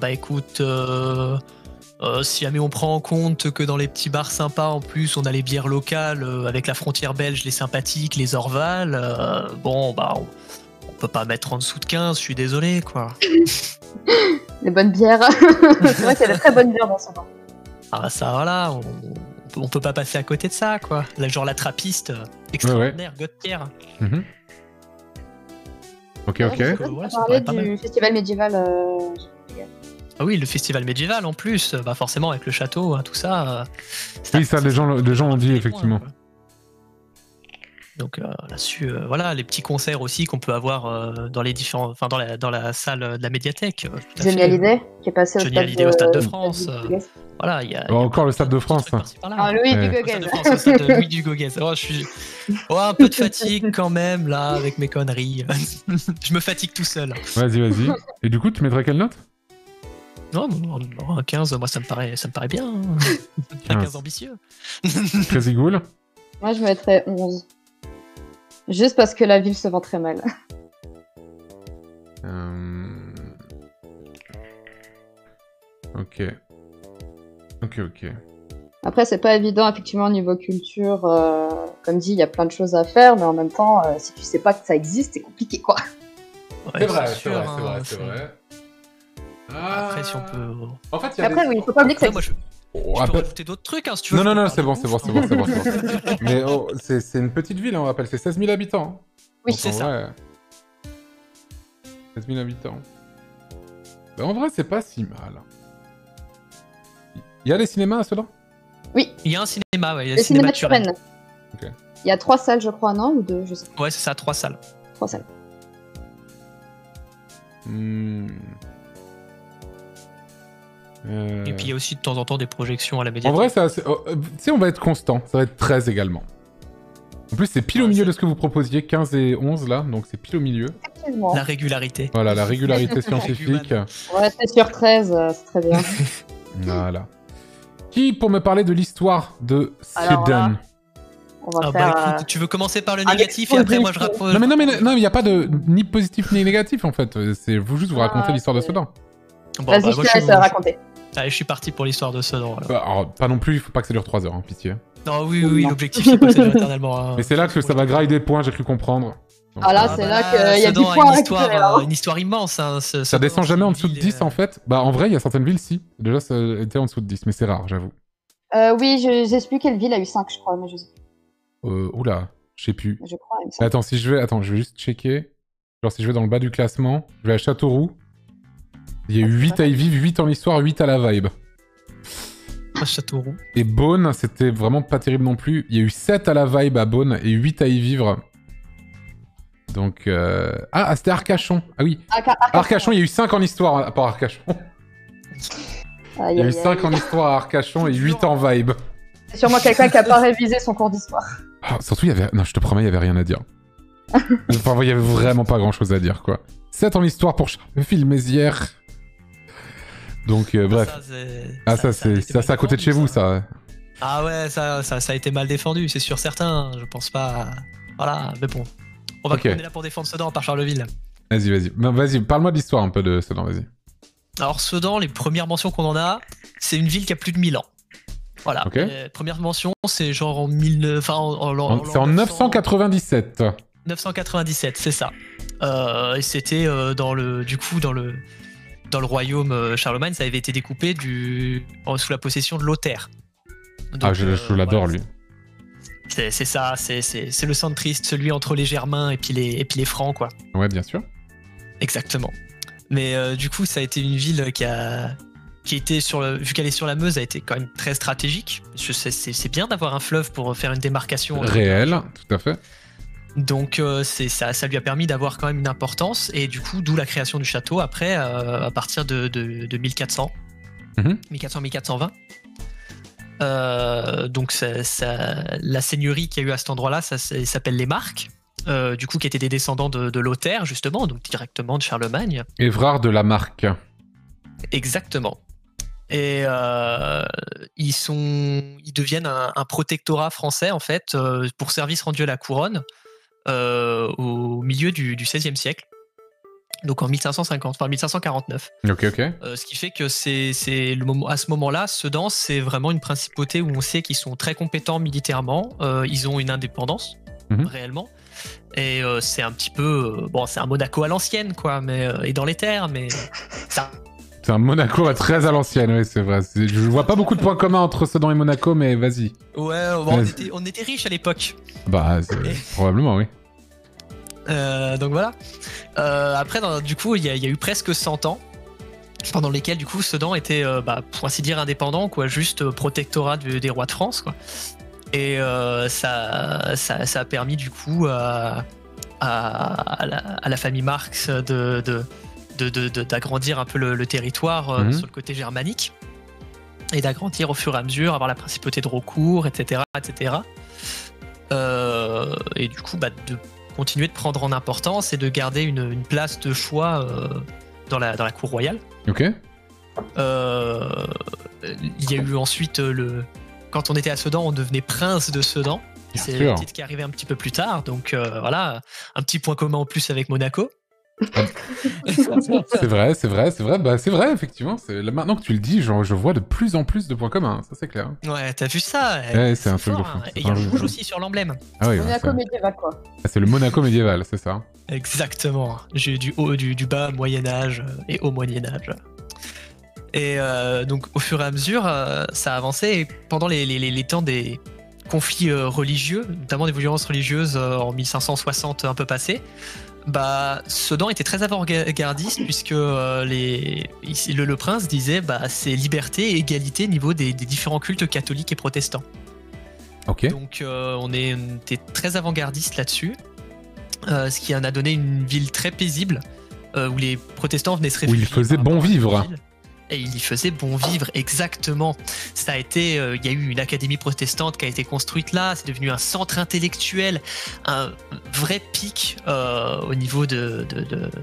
Speaker 3: Écoute... si jamais on prend en compte que dans les petits bars sympas, en plus, on a les bières locales avec la frontière belge, les sympathiques, les Orval, on peut pas mettre en dessous de 15, je suis désolé, quoi.
Speaker 2: Les bonnes bières. C'est vrai qu'il y a de très bonnes bières dans ce bar.
Speaker 3: Ça, voilà, on peut pas passer à côté de ça, quoi. Là, genre la trappiste, extraordinaire, Godepierre.
Speaker 1: Mm-hmm. Ok.
Speaker 2: On parlait du festival médiéval...
Speaker 3: Ah oui, le festival médiéval en plus, forcément avec le château, tout ça.
Speaker 1: Oui, ça, les gens ont dit, effectivement.
Speaker 3: Donc là-dessus, les petits concerts aussi qu'on peut avoir dans les différents, dans la salle de la médiathèque.
Speaker 2: Johnny Hallyday qui est passé
Speaker 3: au Stade de France. Voilà, il y a
Speaker 1: encore le Stade de France.
Speaker 2: Louis Dugauguez.
Speaker 3: Le Stade de Louis Dugauguez. Un peu de fatigue quand même là avec mes conneries. Je me fatigue tout seul.
Speaker 1: Vas-y. Et du coup, tu mettrais quelle note ?
Speaker 3: Non, un 15, moi ça me paraît bien. Un 15 ambitieux.
Speaker 1: Crazy Ghoul ?
Speaker 2: Moi je mettrais 11. Juste parce que la ville se vend très mal.
Speaker 1: Ok.
Speaker 2: Après, c'est pas évident, effectivement, au niveau culture. Comme dit, il y a plein de choses à faire, mais en même temps, si tu sais pas que ça existe, c'est compliqué, quoi.
Speaker 1: Ouais, c'est vrai.
Speaker 3: Après, si on peut...
Speaker 1: En fait,
Speaker 2: après, oui, il faut pas oublier que ça existe.
Speaker 3: Je peux rajouter d'autres trucs, hein, si tu veux.
Speaker 1: Non, c'est bon. Mais c'est une petite ville, on rappelle, c'est 16 000 habitants.
Speaker 2: Oui,
Speaker 3: c'est ça.
Speaker 1: 16 000 habitants. Bah, en vrai, c'est pas si mal. Il y a des cinémas à Sedan?
Speaker 2: Oui.
Speaker 3: Il y a un cinéma, ouais. Il y a
Speaker 2: le cinéma de
Speaker 3: Turenne.
Speaker 1: Okay.
Speaker 2: Il y a 3 salles, je crois, non? Ou 2, je sais pas.
Speaker 3: Ouais, c'est ça, 3 salles.
Speaker 2: 3 salles.
Speaker 3: Et puis il y a aussi de temps en temps des projections à la médiathèque.
Speaker 1: En vrai, tu sais, on va être constant. Ça va être 13 également. En plus, c'est pile au milieu de ce que vous proposiez, 15 et 11 là, donc c'est pile au milieu.
Speaker 2: Effectivement.
Speaker 3: La régularité.
Speaker 1: Voilà, la régularité scientifique.
Speaker 2: Ouais, c'est sur 13, c'est très bien.
Speaker 1: Voilà. Qui pour me parler de l'histoire de Sedan?
Speaker 2: On va faire...
Speaker 3: écoute, tu veux commencer par le négatif et après moi je rapproche.
Speaker 1: Non, mais il n'y a pas de ni positif ni négatif en fait. C'est vous raconter l'histoire de Sedan.
Speaker 2: Bon, vas-y, je te laisse raconter.
Speaker 3: Allez, je suis parti pour l'histoire de Sedan.
Speaker 1: Alors, pas non plus, il faut pas que ça dure 3 heures, hein, pitié.
Speaker 3: Non, oui, l'objectif c'est pas que ça dure éternellement. Hein.
Speaker 1: Mais c'est là que ça va grailler des points, j'ai cru comprendre. Donc,
Speaker 2: là, c'est là qu'il y a du point à récupérer.
Speaker 3: Une histoire immense. Hein,
Speaker 1: ça descend jamais en dessous de 10 en fait. Bah en vrai, il y a certaines villes, si. Déjà, ça était en dessous de 10, mais c'est rare, j'avoue.
Speaker 2: Oui, je sais plus quelle ville a eu 5, je crois, mais je sais.
Speaker 1: Oula, je sais plus.
Speaker 2: Je crois, il me semble.
Speaker 1: Attends, je vais juste checker. Genre, si je vais dans le bas du classement, je vais à Châteauroux. Il y a eu 8 à y vivre, 8 en histoire, 8 à la vibe.
Speaker 3: Châteauroux.
Speaker 1: Et Beaune, c'était vraiment pas terrible non plus. Il y a eu 7 à la vibe à Beaune et 8 à y vivre. Donc... c'était Arcachon. Ah oui. Arcachon, il y a eu 5 en histoire à part Arcachon. Il y a eu 5 en histoire à Arcachon et 8 en vibe.
Speaker 2: C'est sûrement quelqu'un qui a pas révisé son cours d'histoire.
Speaker 1: Surtout, il y avait... Non, je te promets, il y avait rien à dire. Enfin, il y avait vraiment pas grand-chose à dire, quoi. 7 en histoire pour Charleville-Mézières. Donc, bref. Ça, c'est à côté de chez vous, ça.
Speaker 3: Ah ouais, ça a été mal défendu, c'est sûr, certain. Je pense pas... Voilà, mais bon. On est là pour défendre Sedan par Charleville.
Speaker 1: Vas-y, parle-moi de l'histoire un peu de Sedan, vas-y.
Speaker 3: Alors, Sedan, les premières mentions qu'on en a, c'est une ville qui a plus de 1000 ans. Voilà.
Speaker 1: Okay.
Speaker 3: Première mention, c'est genre en
Speaker 1: 997.
Speaker 3: 997, c'est ça. Et c'était dans le royaume Charlemagne, ça avait été découpé sous la possession de Lothaire. Donc,
Speaker 1: je l'adore, lui.
Speaker 3: C'est ça, c'est le centriste, celui entre les Germains et puis les Francs, quoi.
Speaker 1: Ouais, bien sûr.
Speaker 3: Exactement. Mais du coup, ça a été une ville qui était vu qu'elle est sur la Meuse, a été quand même très stratégique. C'est bien d'avoir un fleuve pour faire une démarcation
Speaker 1: réelle, tout à fait. Donc
Speaker 3: ça lui a permis d'avoir quand même une importance, et du coup, d'où la création du château après, à partir de 1400, 1400-1420. Donc la seigneurie qu'il y a eu à cet endroit-là, ça s'appelle les Marques. Du coup, qui étaient des descendants de Lothaire, justement, donc directement de Charlemagne.
Speaker 1: Évrard de la Marque.
Speaker 3: Exactement. Et ils deviennent un protectorat français, en fait, pour service rendu à la couronne au milieu du XVIe siècle. Donc en 1549.
Speaker 1: Ok.
Speaker 3: Ce qui fait que c'est le moment, à ce moment-là, Sedan, c'est vraiment une principauté où on sait qu'ils sont très compétents militairement. Ils ont une indépendance, réellement. Et c'est un petit peu... c'est un Monaco à l'ancienne, quoi, et dans les terres, mais...
Speaker 1: C'est un Monaco très à l'ancienne, oui, c'est vrai. Je vois pas beaucoup de points communs entre Sedan et Monaco, mais vas-y.
Speaker 3: Ouais, on était riches à l'époque.
Speaker 1: Probablement, oui.
Speaker 3: Donc voilà. Après, du coup, il y a eu presque 100 ans, pendant lesquels, du coup, Sedan était, pour ainsi dire, indépendant, quoi, juste protectorat des rois de France, quoi. Et ça a permis, du coup, à la famille Marx d'agrandir un peu le territoire sur le côté germanique, et d'agrandir au fur et à mesure, avoir la principauté de Raucourt, etc. Et du coup, de continuer de prendre en importance et de garder une place de choix dans la cour royale.
Speaker 1: Ok.
Speaker 3: Il y a eu ensuite quand on était à Sedan, on devenait prince de Sedan. C'est le titre qui est arrivé un petit peu plus tard, donc voilà, un petit point commun en plus avec Monaco.
Speaker 1: C'est vrai, bah, c'est vrai, effectivement. Maintenant que tu le dis, je vois de plus en plus de points communs, ça c'est clair.
Speaker 3: Ouais, t'as vu ça?
Speaker 1: Ouais, c'est un truc de fou.
Speaker 3: Et il y a le rouge aussi sur l'emblème.
Speaker 1: Ah oui,
Speaker 2: Monaco médiéval, quoi.
Speaker 1: C'est le Monaco médiéval, c'est ça?
Speaker 3: Exactement. J'ai du haut, du bas, Moyen-Âge et haut Moyen-Âge. Et donc, au fur et à mesure, ça a avancé. Et pendant les temps des conflits religieux, notamment des violences religieuses en 1560 un peu passées, Sedan était très avant-gardiste puisque le prince disait c'est liberté et égalité au niveau des différents cultes catholiques et protestants.
Speaker 1: Ok.
Speaker 3: Donc on était très avant-gardiste là-dessus, ce qui en a donné une ville très paisible où les protestants venaient se réfugier.
Speaker 1: Où il faisait bon vivre.
Speaker 3: Et il y faisait bon vivre, exactement. Ça a été, il y a eu une académie protestante qui a été construite là. C'est devenu un centre intellectuel, un vrai pic au niveau de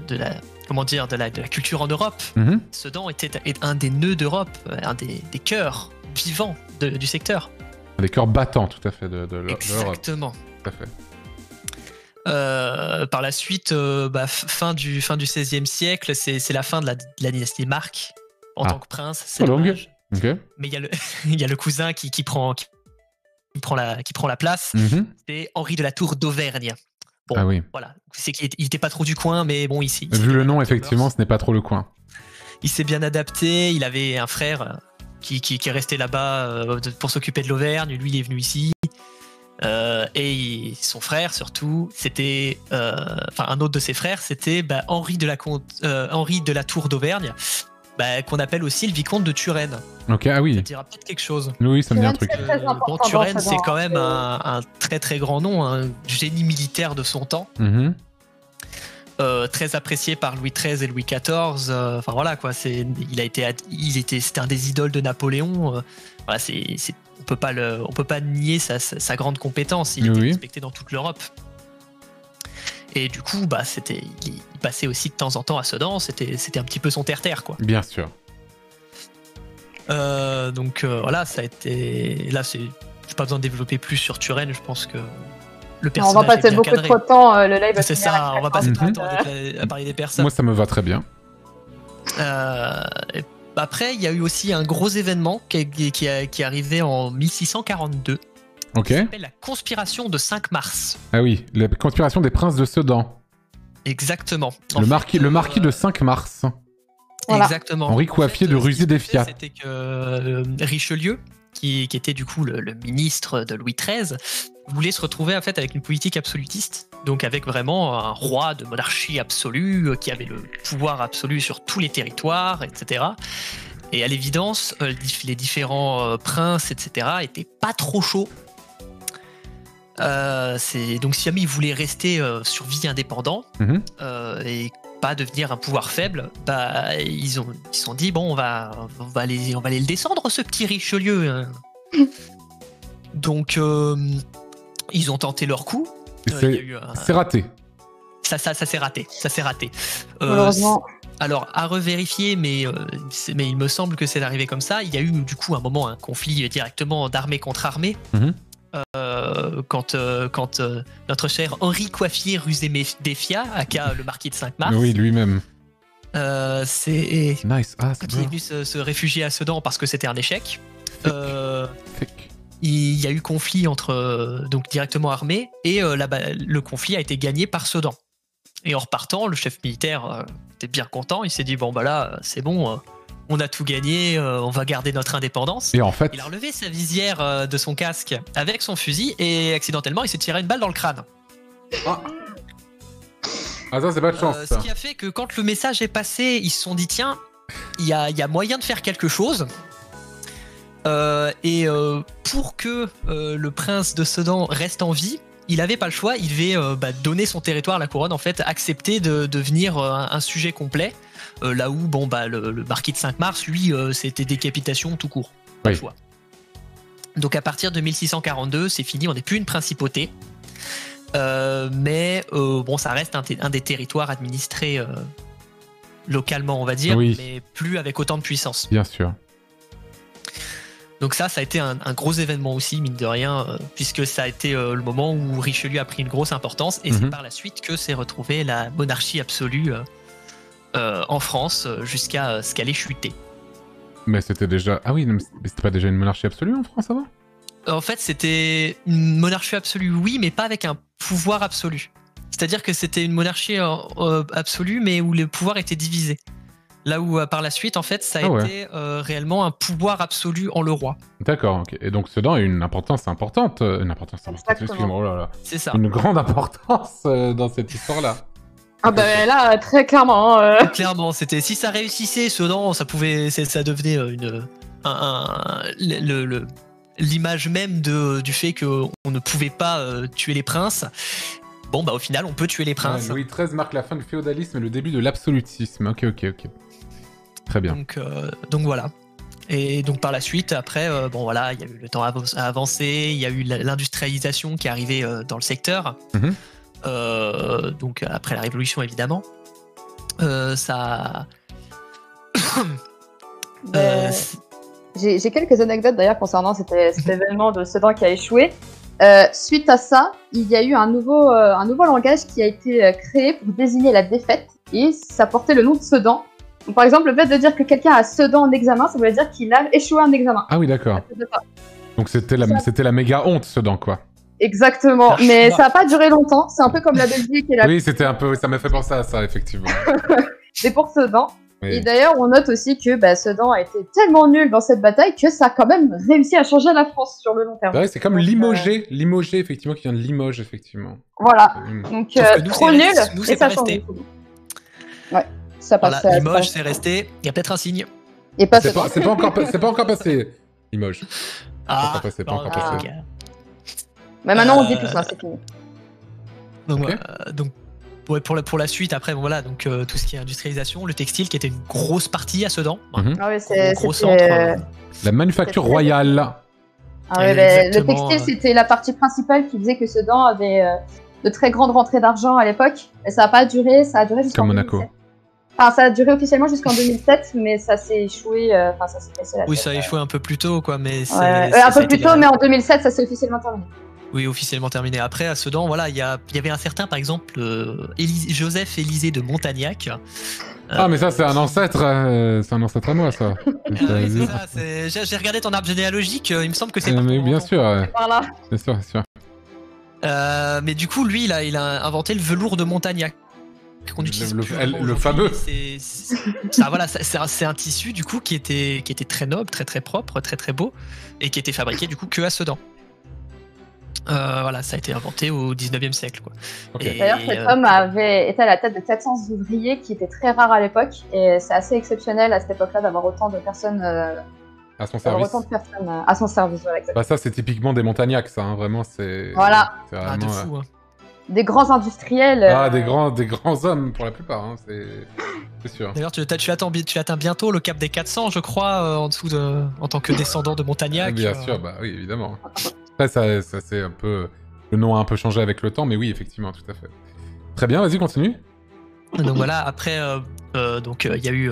Speaker 3: la culture en Europe.
Speaker 1: Mm-hmm.
Speaker 3: Sedan était un des nœuds d'Europe, un des cœurs vivants du secteur.
Speaker 1: Des cœurs battants, tout à fait, de l'Europe.
Speaker 3: Exactement.
Speaker 1: Tout à fait.
Speaker 3: Par la suite, fin du XVIe siècle, c'est la fin de la dynastie Marc. En tant que prince, c'est dommage.
Speaker 1: Okay.
Speaker 3: Mais il y a le cousin qui prend la place.
Speaker 1: Mm-hmm.
Speaker 3: C'est Henri de la Tour d'Auvergne. Bon,
Speaker 1: ah oui.
Speaker 3: Voilà. C'est qu'il était pas trop du coin, mais bon, ici.
Speaker 1: Vu le nom, effectivement, ce n'est pas trop le coin.
Speaker 3: Il s'est bien adapté. Il avait un frère qui est resté là-bas pour s'occuper de l'Auvergne. Lui, il est venu ici. Et son frère, surtout, c'était... un autre de ses frères, c'était Henri de la Tour d'Auvergne. Qu'on appelle aussi le vicomte de Turenne.
Speaker 1: Ok, ah oui.
Speaker 3: Ça dira peut-être quelque chose.
Speaker 1: Oui, ça me dit un truc.
Speaker 3: Turenne, c'est quand même un très très grand nom, un génie militaire de son temps.
Speaker 1: Mm-hmm.
Speaker 3: Très apprécié par Louis XIII et Louis XIV. Enfin voilà quoi, c'était un des idoles de Napoléon. Voilà, on peut pas nier sa grande compétence. Il était respecté dans toute l'Europe. Et du coup, il passait aussi de temps en temps à Sedan, c'était un petit peu son terre-terre, quoi.
Speaker 1: Bien sûr.
Speaker 3: Donc voilà, ça a été... Là, j'ai pas besoin de développer plus sur Turenne, je pense que le personnage
Speaker 2: on va passer beaucoup
Speaker 3: cadré.
Speaker 2: trop de temps, le live.
Speaker 3: C'est ça, on va passer trop de temps à parler des personnes.
Speaker 1: Moi, ça me va très bien.
Speaker 3: Après, il y a eu aussi un gros événement qui est arrivé en 1642.
Speaker 1: Ok.
Speaker 3: Ça s'appelle la conspiration de 5 mars.
Speaker 1: Ah oui, la conspiration des princes de Sedan.
Speaker 3: Exactement.
Speaker 1: Le marquis de 5 mars.
Speaker 3: Voilà. Exactement.
Speaker 1: Henri Coiffier de Rusé des Fiat.
Speaker 3: C'était que Richelieu, qui était du coup le ministre de Louis XIII, voulait se retrouver en fait avec une politique absolutiste, donc avec vraiment un roi de monarchie absolue qui avait le pouvoir absolu sur tous les territoires, etc. Et à l'évidence, les différents princes, etc., étaient pas trop chauds. Donc si jamais ils voulaient rester sur vie indépendant et pas devenir un pouvoir faible, ils se sont dit bon, on va aller le descendre, ce petit Richelieu. Donc ils ont tenté leur coup.
Speaker 1: C'est raté.
Speaker 3: Ça s'est raté.
Speaker 2: Malheureusement.
Speaker 3: Alors, à revérifier, mais il me semble que c'est arrivé comme ça. Il y a eu du coup un conflit directement d'armée contre armée. Quand notre cher Henri Coiffier Rusé des Fiat, aka le marquis de 5 mars.
Speaker 1: Oui, lui-même.
Speaker 3: C'est
Speaker 1: nice.
Speaker 3: Quand il est venu se réfugier à Sedan parce que c'était un échec. Il y a eu conflit donc directement armé et le conflit a été gagné par Sedan. Et en repartant, le chef militaire était bien content. Il s'est dit bon là c'est bon, on a tout gagné, on va garder notre indépendance.
Speaker 1: Et en fait,
Speaker 3: il a relevé sa visière de son casque avec son fusil et accidentellement il s'est tiré une balle dans le crâne.
Speaker 1: Ah ça c'est pas de chance.
Speaker 3: Ce qui a fait que quand le message est passé, ils se sont dit tiens, il y a moyen de faire quelque chose. Pour que le prince de Sedan reste en vie, il n'avait pas le choix, il devait donner son territoire à la couronne, en fait, accepter de devenir un sujet complet, là où le marquis de 5 mars, lui, c'était décapitation tout court. Pas le choix. Donc à partir de 1642, c'est fini, on n'est plus une principauté, mais ça reste un des territoires administrés localement, on va dire, mais plus avec autant de puissance.
Speaker 1: Bien sûr.
Speaker 3: Donc ça a été un gros événement aussi, mine de rien, puisque ça a été le moment où Richelieu a pris une grosse importance, et c'est par la suite que s'est retrouvée la monarchie absolue en France, jusqu'à ce qu'elle ait chuté.
Speaker 1: Mais c'était déjà... Ah oui, mais c'était pas déjà une monarchie absolue en France avant ?
Speaker 3: En fait, c'était une monarchie absolue, oui, mais pas avec un pouvoir absolu. C'est-à-dire que c'était une monarchie absolue, mais où le pouvoir était divisé. Là où, par la suite, en fait, ça a été réellement un pouvoir absolu en le roi.
Speaker 1: D'accord, ok. Et donc, Sedan a une importance importante. Excusez-moi, oh là là.
Speaker 3: C'est ça.
Speaker 1: Une grande importance dans cette histoire-là.
Speaker 2: Ah bah là, très clairement.
Speaker 3: Clairement, c'était... Si ça réussissait, Sedan, ça devenait l'image même du fait qu'on ne pouvait pas tuer les princes. Bon, bah au final, on peut tuer les princes.
Speaker 1: Louis XIII marque la fin du féodalisme et le début de l'absolutisme. Ok. Très bien.
Speaker 3: Donc voilà. Et donc par la suite, après, bon voilà, il y a eu le temps à avancer, il y a eu l'industrialisation qui est arrivée dans le secteur. Donc après la Révolution, évidemment.
Speaker 2: J'ai quelques anecdotes d'ailleurs concernant cet événement de Sedan qui a échoué. Suite à ça, il y a eu un nouveau langage qui a été créé pour désigner la défaite, et ça portait le nom de Sedan. Donc, par exemple, le fait de dire que quelqu'un a Sedan en examen, ça voulait dire qu'il a échoué en examen.
Speaker 1: Ah oui, d'accord. Donc c'était la méga honte, Sedan, quoi.
Speaker 2: Exactement, mais ça n'a pas duré longtemps. C'est un peu comme la Belgique et la...
Speaker 1: Oui, c'était un peu... Ça m'a fait penser à ça, effectivement.
Speaker 2: C'est pour Sedan.
Speaker 1: Oui.
Speaker 2: Et d'ailleurs, on note aussi que Sedan a été tellement nul dans cette bataille que ça a quand même réussi à changer la France sur le long terme.
Speaker 1: Ouais, c'est comme Limogé. Limogé, effectivement, qui vient de Limoges, effectivement.
Speaker 2: Voilà. Donc, trop nul,
Speaker 3: nous,
Speaker 2: et ça change. Ouais, ça passe.
Speaker 3: Voilà, Limoges, c'est resté. Il y a peut-être un signe.
Speaker 2: Et pas
Speaker 1: c'est pas encore passé, Limoges.
Speaker 3: Ah,
Speaker 1: c'est pas encore passé.
Speaker 2: Mais maintenant, on dit tout ça, c'est fini.
Speaker 3: Donc ouais, pour la suite, après, voilà, donc tout ce qui est industrialisation, le textile qui était une grosse partie à Sedan.
Speaker 2: Ah ouais, c'est
Speaker 3: gros centre.
Speaker 1: La manufacture royale.
Speaker 2: Ah ouais, le textile, c'était la partie principale qui disait que Sedan avait de très grandes rentrées d'argent à l'époque. Et ça n'a pas duré, ça a duré jusqu'en
Speaker 1: Comme Monaco.
Speaker 2: 2007. Enfin, ça a duré officiellement jusqu'en 2007, mais ça s'est échoué. Enfin, ça s'est cassé la tête.
Speaker 3: Oui, ça a échoué un peu plus tôt, quoi. Mais
Speaker 2: un peu plus tôt, mais en 2007, ça s'est officiellement terminé.
Speaker 3: Oui, officiellement terminé. Après, à Sedan, voilà, il y avait un certain, par exemple, Joseph Élisée de Montagnac.
Speaker 1: Ah, mais ça, c'est un ancêtre à moi, ça.
Speaker 3: Oui, c'est ça. J'ai regardé ton arbre généalogique, il me semble que c'est pas.
Speaker 1: Mais bien sûr, ouais.
Speaker 2: Par là.
Speaker 1: Bien sûr, bien sûr.
Speaker 3: Mais du coup, lui, il a inventé le velours de Montagnac. Qu'on utilise
Speaker 1: le fameux.
Speaker 3: C'est un tissu, du coup, qui était très noble, très très propre, très très beau, et qui était fabriqué, du coup, que à Sedan. Voilà, ça a été inventé au 19e siècle, quoi.
Speaker 1: Okay.
Speaker 2: D'ailleurs, cet homme avait été à la tête de 400 ouvriers, qui étaient très rares à l'époque, et c'est assez exceptionnel à cette époque-là d'avoir autant de personnes
Speaker 1: à son service.
Speaker 2: À son service, voilà, exactement.
Speaker 1: Bah ça, c'est typiquement des Montagnacs, ça, hein, vraiment, c'est...
Speaker 2: Voilà.
Speaker 1: C'est vraiment,
Speaker 3: de fou, hein.
Speaker 2: Des grands industriels.
Speaker 1: Des grands hommes, pour la plupart, hein, c'est sûr.
Speaker 3: D'ailleurs, tu atteins bientôt le cap des 400, je crois, en tant que descendant de Montagnac.
Speaker 1: Bien sûr, bah oui, évidemment. Après, ça c'est un peu... Le nom a un peu changé avec le temps, mais oui, effectivement, tout à fait. Très bien, vas-y, continue.
Speaker 3: Donc voilà, après, il y a eu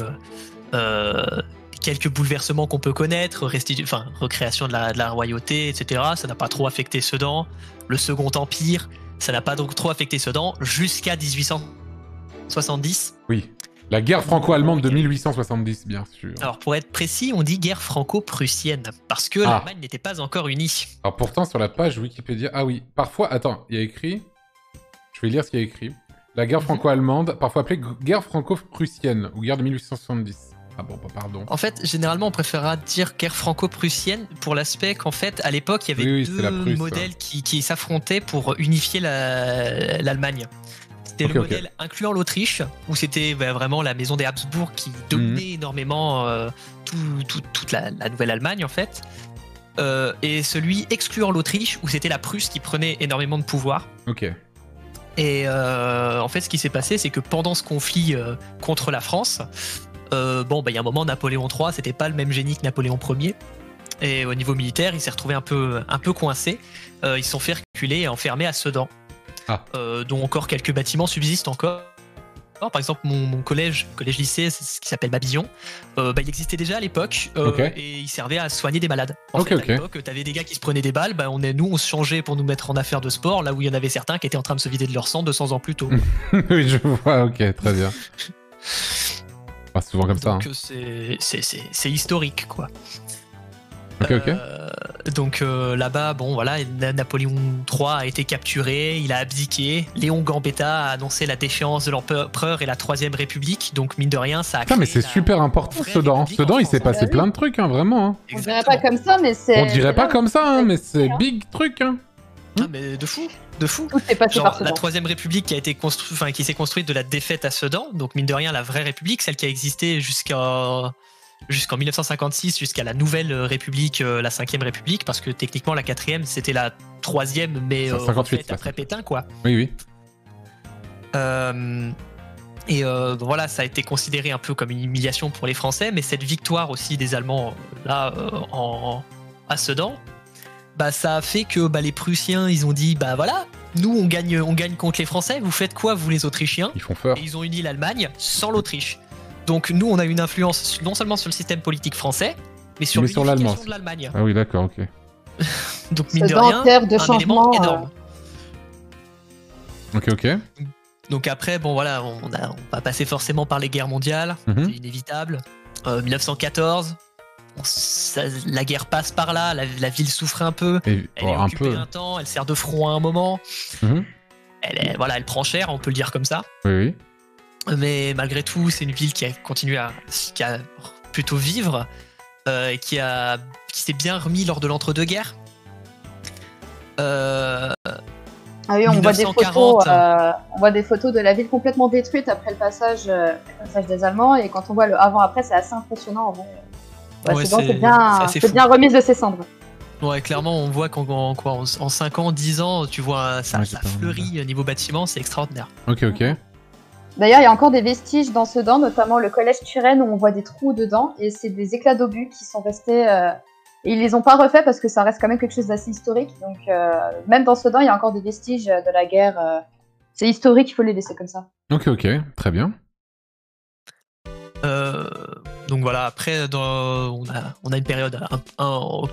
Speaker 3: quelques bouleversements qu'on peut connaître, recréation de la royauté, etc. Ça n'a pas trop affecté Sedan. Le Second Empire, ça n'a pas donc trop affecté Sedan jusqu'à 1870.
Speaker 1: Oui. La guerre franco-allemande de 1870, bien sûr.
Speaker 3: Alors, pour être précis, on dit guerre franco-prussienne, parce que l'Allemagne n'était pas encore unie.
Speaker 1: Alors pourtant, sur la page Wikipédia... Ah oui, parfois... Attends, il y a écrit... Je vais lire ce qu'il y a écrit. La guerre franco-allemande, parfois appelée guerre franco-prussienne, ou guerre de 1870. Ah bon, bah pardon.
Speaker 3: En fait, généralement, on préférera dire guerre franco-prussienne pour l'aspect qu'en fait, à l'époque, il y avait deux modèles qui s'affrontaient pour unifier l'Allemagne. C'était le modèle incluant l'Autriche, où c'était vraiment la maison des Habsbourg qui dominait énormément toute la Nouvelle-Allemagne, en fait. Et celui excluant l'Autriche, où c'était la Prusse qui prenait énormément de pouvoir.
Speaker 1: Ok.
Speaker 3: Et en fait, ce qui s'est passé, c'est que pendant ce conflit contre la France, y a un moment, Napoléon III, c'était pas le même génie que Napoléon Ier. Et au niveau militaire, il s'est retrouvé un peu coincé. Ils se sont fait reculer et enfermés à Sedan. Dont encore quelques bâtiments subsistent encore. Par exemple, mon collège-lycée, c'est ce qui s'appelle Babillon, il existait déjà à l'époque et il servait à soigner des malades. À l'époque, t'avais des gars qui se prenaient des balles, on se changeait pour nous mettre en affaires de sport, là où il y en avait certains qui étaient en train de se vider de leur sang 200 ans plus tôt.
Speaker 1: Oui, je vois, ok, très bien. Pas souvent comme
Speaker 3: donc,
Speaker 1: ça.
Speaker 3: C'est historique, quoi.
Speaker 1: Ok.
Speaker 3: Donc là-bas, Napoléon III a été capturé, il a abdiqué. Léon Gambetta a annoncé la déchéance de l'empereur et la Troisième République. Donc mine de rien, ça a créé.
Speaker 1: Mais c'est super important, Sedan. Sedan, il s'est passé plein de trucs, hein, vraiment. Hein.
Speaker 2: On dirait pas comme ça, mais c'est.
Speaker 1: On dirait pas comme ça, hein, mais c'est big truc. Hein.
Speaker 3: Ah, mais de fou.
Speaker 2: Genre,
Speaker 3: la Troisième République qui s'est construite de la défaite à Sedan. Donc mine de rien, la vraie République, celle qui a existé jusqu'en 1956, jusqu'à la nouvelle République, la 5e République, parce que techniquement la 4e c'était la 3e, mais
Speaker 1: 58,
Speaker 3: après Pétain, quoi.
Speaker 1: Oui.
Speaker 3: Voilà, ça a été considéré un peu comme une humiliation pour les Français, mais cette victoire aussi des Allemands là à Sedan, ça a fait que les Prussiens ils ont dit voilà, nous on gagne contre les Français, vous faites quoi vous les Autrichiens?
Speaker 1: Ils font peur.
Speaker 3: Et ils ont uni l'Allemagne sans l'Autriche. Donc nous, on a une influence non seulement sur le système politique français, mais sur l'unification de l'Allemagne.
Speaker 1: Ah oui, d'accord, ok.
Speaker 3: Donc mine de rien, un élément énorme.
Speaker 1: Ok.
Speaker 3: Donc après, on va passer forcément par les guerres mondiales, c'est inévitable. 1914, la guerre passe par là, la ville souffre un peu, elle est occupée un temps, elle sert de front à un moment. Elle prend cher, on peut le dire comme ça.
Speaker 1: Oui.
Speaker 3: Mais malgré tout, c'est une ville qui a continué qui a plutôt vivre, et qui s'est bien remis lors de l'entre-deux-guerres.
Speaker 2: Ah oui, on voit des photos de la ville complètement détruite après le passage des Allemands, et quand on voit le avant-après, c'est assez impressionnant. C'est bien remise de ses cendres.
Speaker 3: Ouais, clairement, on voit qu'en 5 ans, 10 ans, tu vois, ça fleurit au niveau bâtiment, c'est extraordinaire.
Speaker 1: Ok.
Speaker 2: D'ailleurs, il y a encore des vestiges dans Sedan, notamment le collège Turenne où on voit des trous dedans, et c'est des éclats d'obus qui sont restés. Et ils les ont pas refaits parce que ça reste quand même quelque chose d'assez historique. Donc, même dans Sedan, il y a encore des vestiges de la guerre. C'est historique, il faut les laisser comme ça.
Speaker 1: Ok, très bien.
Speaker 3: Donc voilà, après, on a une période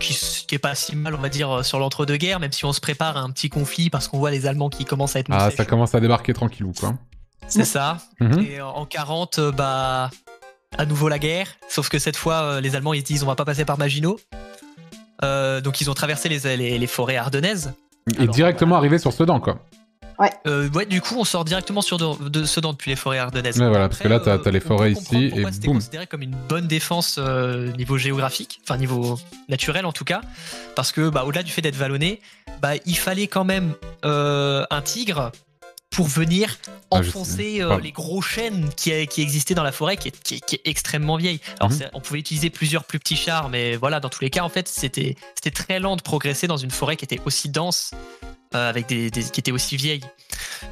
Speaker 3: qui est pas si mal, on va dire, sur l'entre-deux-guerres, même si on se prépare à un petit conflit parce qu'on voit les Allemands qui commencent à être moussés.
Speaker 1: Ça commence à débarquer tranquillou, quoi.
Speaker 3: C'est ça. Et en 40, à nouveau la guerre. Sauf que cette fois, les Allemands, ils se disent on va pas passer par Maginot. Donc ils ont traversé les forêts ardennaises.
Speaker 1: Et directement arrivé sur Sedan, quoi.
Speaker 2: Ouais.
Speaker 3: Du coup, on sort directement de Sedan depuis les forêts ardennaises.
Speaker 1: Ouais, voilà, parce que là, t'as les forêts ici et
Speaker 3: c'était
Speaker 1: boum.
Speaker 3: considéré comme une bonne défense niveau géographique, enfin niveau naturel en tout cas, parce que au-delà du fait d'être vallonné, il fallait quand même un tigre pour venir enfoncer les gros chênes qui existaient dans la forêt, qui est extrêmement vieille. Alors on pouvait utiliser plusieurs plus petits chars, mais voilà, dans tous les cas, en fait, c'était très lent de progresser dans une forêt qui était aussi dense, avec qui était aussi vieille.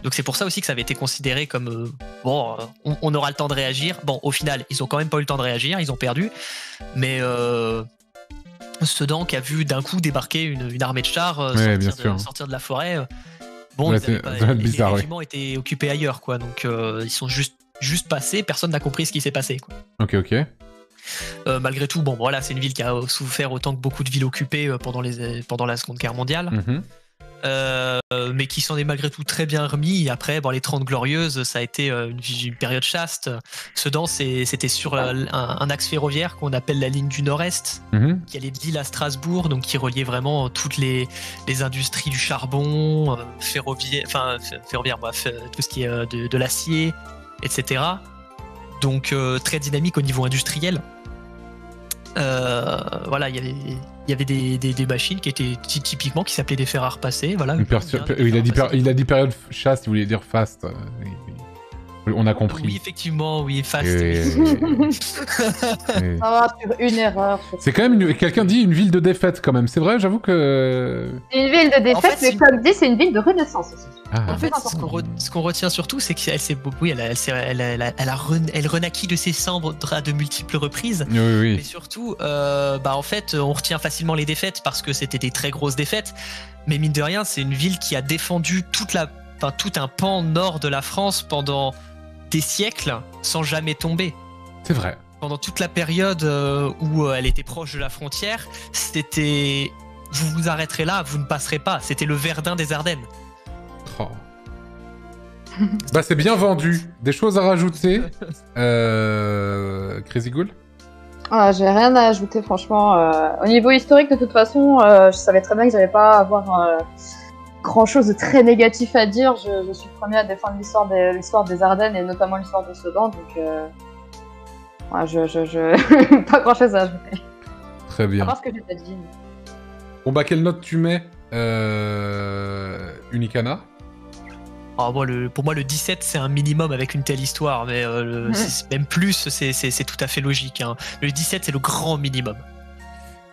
Speaker 3: Donc c'est pour ça aussi que ça avait été considéré comme on aura le temps de réagir. Bon, au final, ils ont quand même pas eu le temps de réagir, ils ont perdu. Mais Sedan qui a vu d'un coup débarquer une armée de chars sortir de la forêt. Les régiments étaient occupés ailleurs, quoi. Donc ils sont juste passés, personne n'a compris ce qui s'est passé, quoi.
Speaker 1: Ok.
Speaker 3: Malgré tout, c'est une ville qui a souffert autant que beaucoup de villes occupées pendant la Seconde Guerre mondiale. Mais qui s'en est malgré tout très bien remis. Et après, les 30 Glorieuses, ça a été une période chaste. Sedan, c'était sur un axe ferroviaire qu'on appelle la ligne du Nord-Est, qui allait de Lille à Strasbourg, donc qui reliait vraiment toutes les industries du charbon, ferroviaire, bref, tout ce qui est de l'acier, etc. Donc très dynamique au niveau industriel. Il y avait des machines qui étaient typiquement qui s'appelaient des fers à repasser. Voilà.
Speaker 1: Il a dit période chaste, il voulait dire fast. On a compris.
Speaker 3: Oui, effectivement, oui, fast.
Speaker 2: Ça va sur une erreur.
Speaker 1: C'est quand même quelqu'un dit une ville de défaite quand même. C'est vrai, j'avoue que.
Speaker 2: C'est une ville de défaite, en fait, mais comme dit, c'est une ville de renaissance aussi.
Speaker 3: En fait, ce qu'on retient surtout, c'est qu'elle s'est beaucoup, elle renaquit de ses cendres à de multiples reprises.
Speaker 1: Oui.
Speaker 3: Mais surtout, en fait, on retient facilement les défaites parce que c'était des très grosses défaites. Mais mine de rien, c'est une ville qui a défendu tout un pan nord de la France pendant des siècles sans jamais tomber.
Speaker 1: C'est vrai.
Speaker 3: Pendant toute la période où elle était proche de la frontière, c'était vous vous arrêterez là, vous ne passerez pas. C'était le Verdun des Ardennes.
Speaker 1: Oh. Bah c'est bien vendu. Des choses à rajouter. Crazy Ghoul?
Speaker 2: J'ai rien à ajouter, franchement. Au niveau historique, de toute façon, je savais très bien que j'allais pas avoir grand chose de très négatif à dire. Je suis le premier à défendre l'histoire des Ardennes et notamment l'histoire de Sedan, donc ouais, pas grand chose à ajouter.
Speaker 1: Très bien.
Speaker 2: À part ce que j'ai pas dit.
Speaker 1: Bon bah quelle note tu mets Unicana?
Speaker 3: Pour moi, le 17, c'est un minimum avec une telle histoire, mais même plus, c'est tout à fait logique. Hein. Le 17, c'est le grand minimum.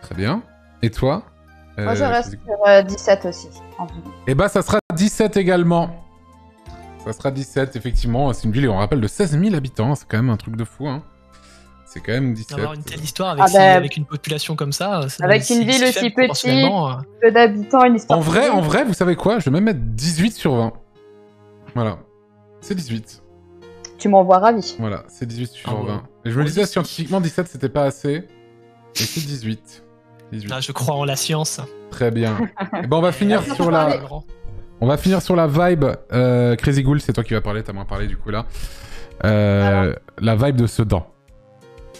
Speaker 1: Très bien. Et toi
Speaker 2: Moi, je reste sur 17 aussi.
Speaker 1: Et bah, ça sera 17 également. Ça sera 17, effectivement. C'est une ville, on rappelle, de 16 000 habitants. C'est quand même un truc de fou. Hein. C'est quand même 17.
Speaker 3: Avoir une telle histoire avec une population comme ça.
Speaker 2: Avec une ville aussi petite, peu d'habitants, une histoire.
Speaker 1: En vrai, vous savez quoi? Je vais même mettre 18 sur 20. Voilà. C'est 18.
Speaker 2: Tu m'en vois ravi.
Speaker 1: Voilà, c'est 18 sur 20. Et je me disais, scientifiquement, 17, c'était pas assez. Mais c'est 18.
Speaker 3: Là, je crois en la science.
Speaker 1: Très bien. Et ben, on va finir sur la... On va finir sur la vibe. Crazy Ghoul, c'est toi qui vas parler, t'as moins parlé du coup là. La vibe de Sedan.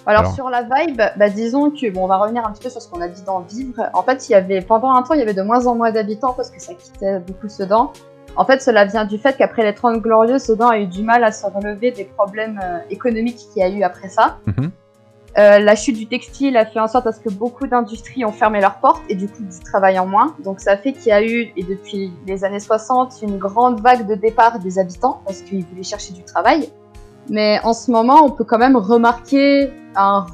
Speaker 2: Alors sur la vibe, disons que, bon, on va revenir un petit peu sur ce qu'on a dit dans Vivre. En fait, pendant un temps, il y avait de moins en moins d'habitants parce que ça quittait beaucoup Sedan. En fait, cela vient du fait qu'après les 30 Glorieuses, Sedan a eu du mal à se relever des problèmes économiques qu'il y a eu après ça. La chute du textile a fait en sorte à ce que beaucoup d'industries ont fermé leurs portes et du coup du travail en moins. Donc ça fait qu'il y a eu, et depuis les années 60, une grande vague de départ des habitants parce qu'ils voulaient chercher du travail. Mais en ce moment, on peut quand même remarquer un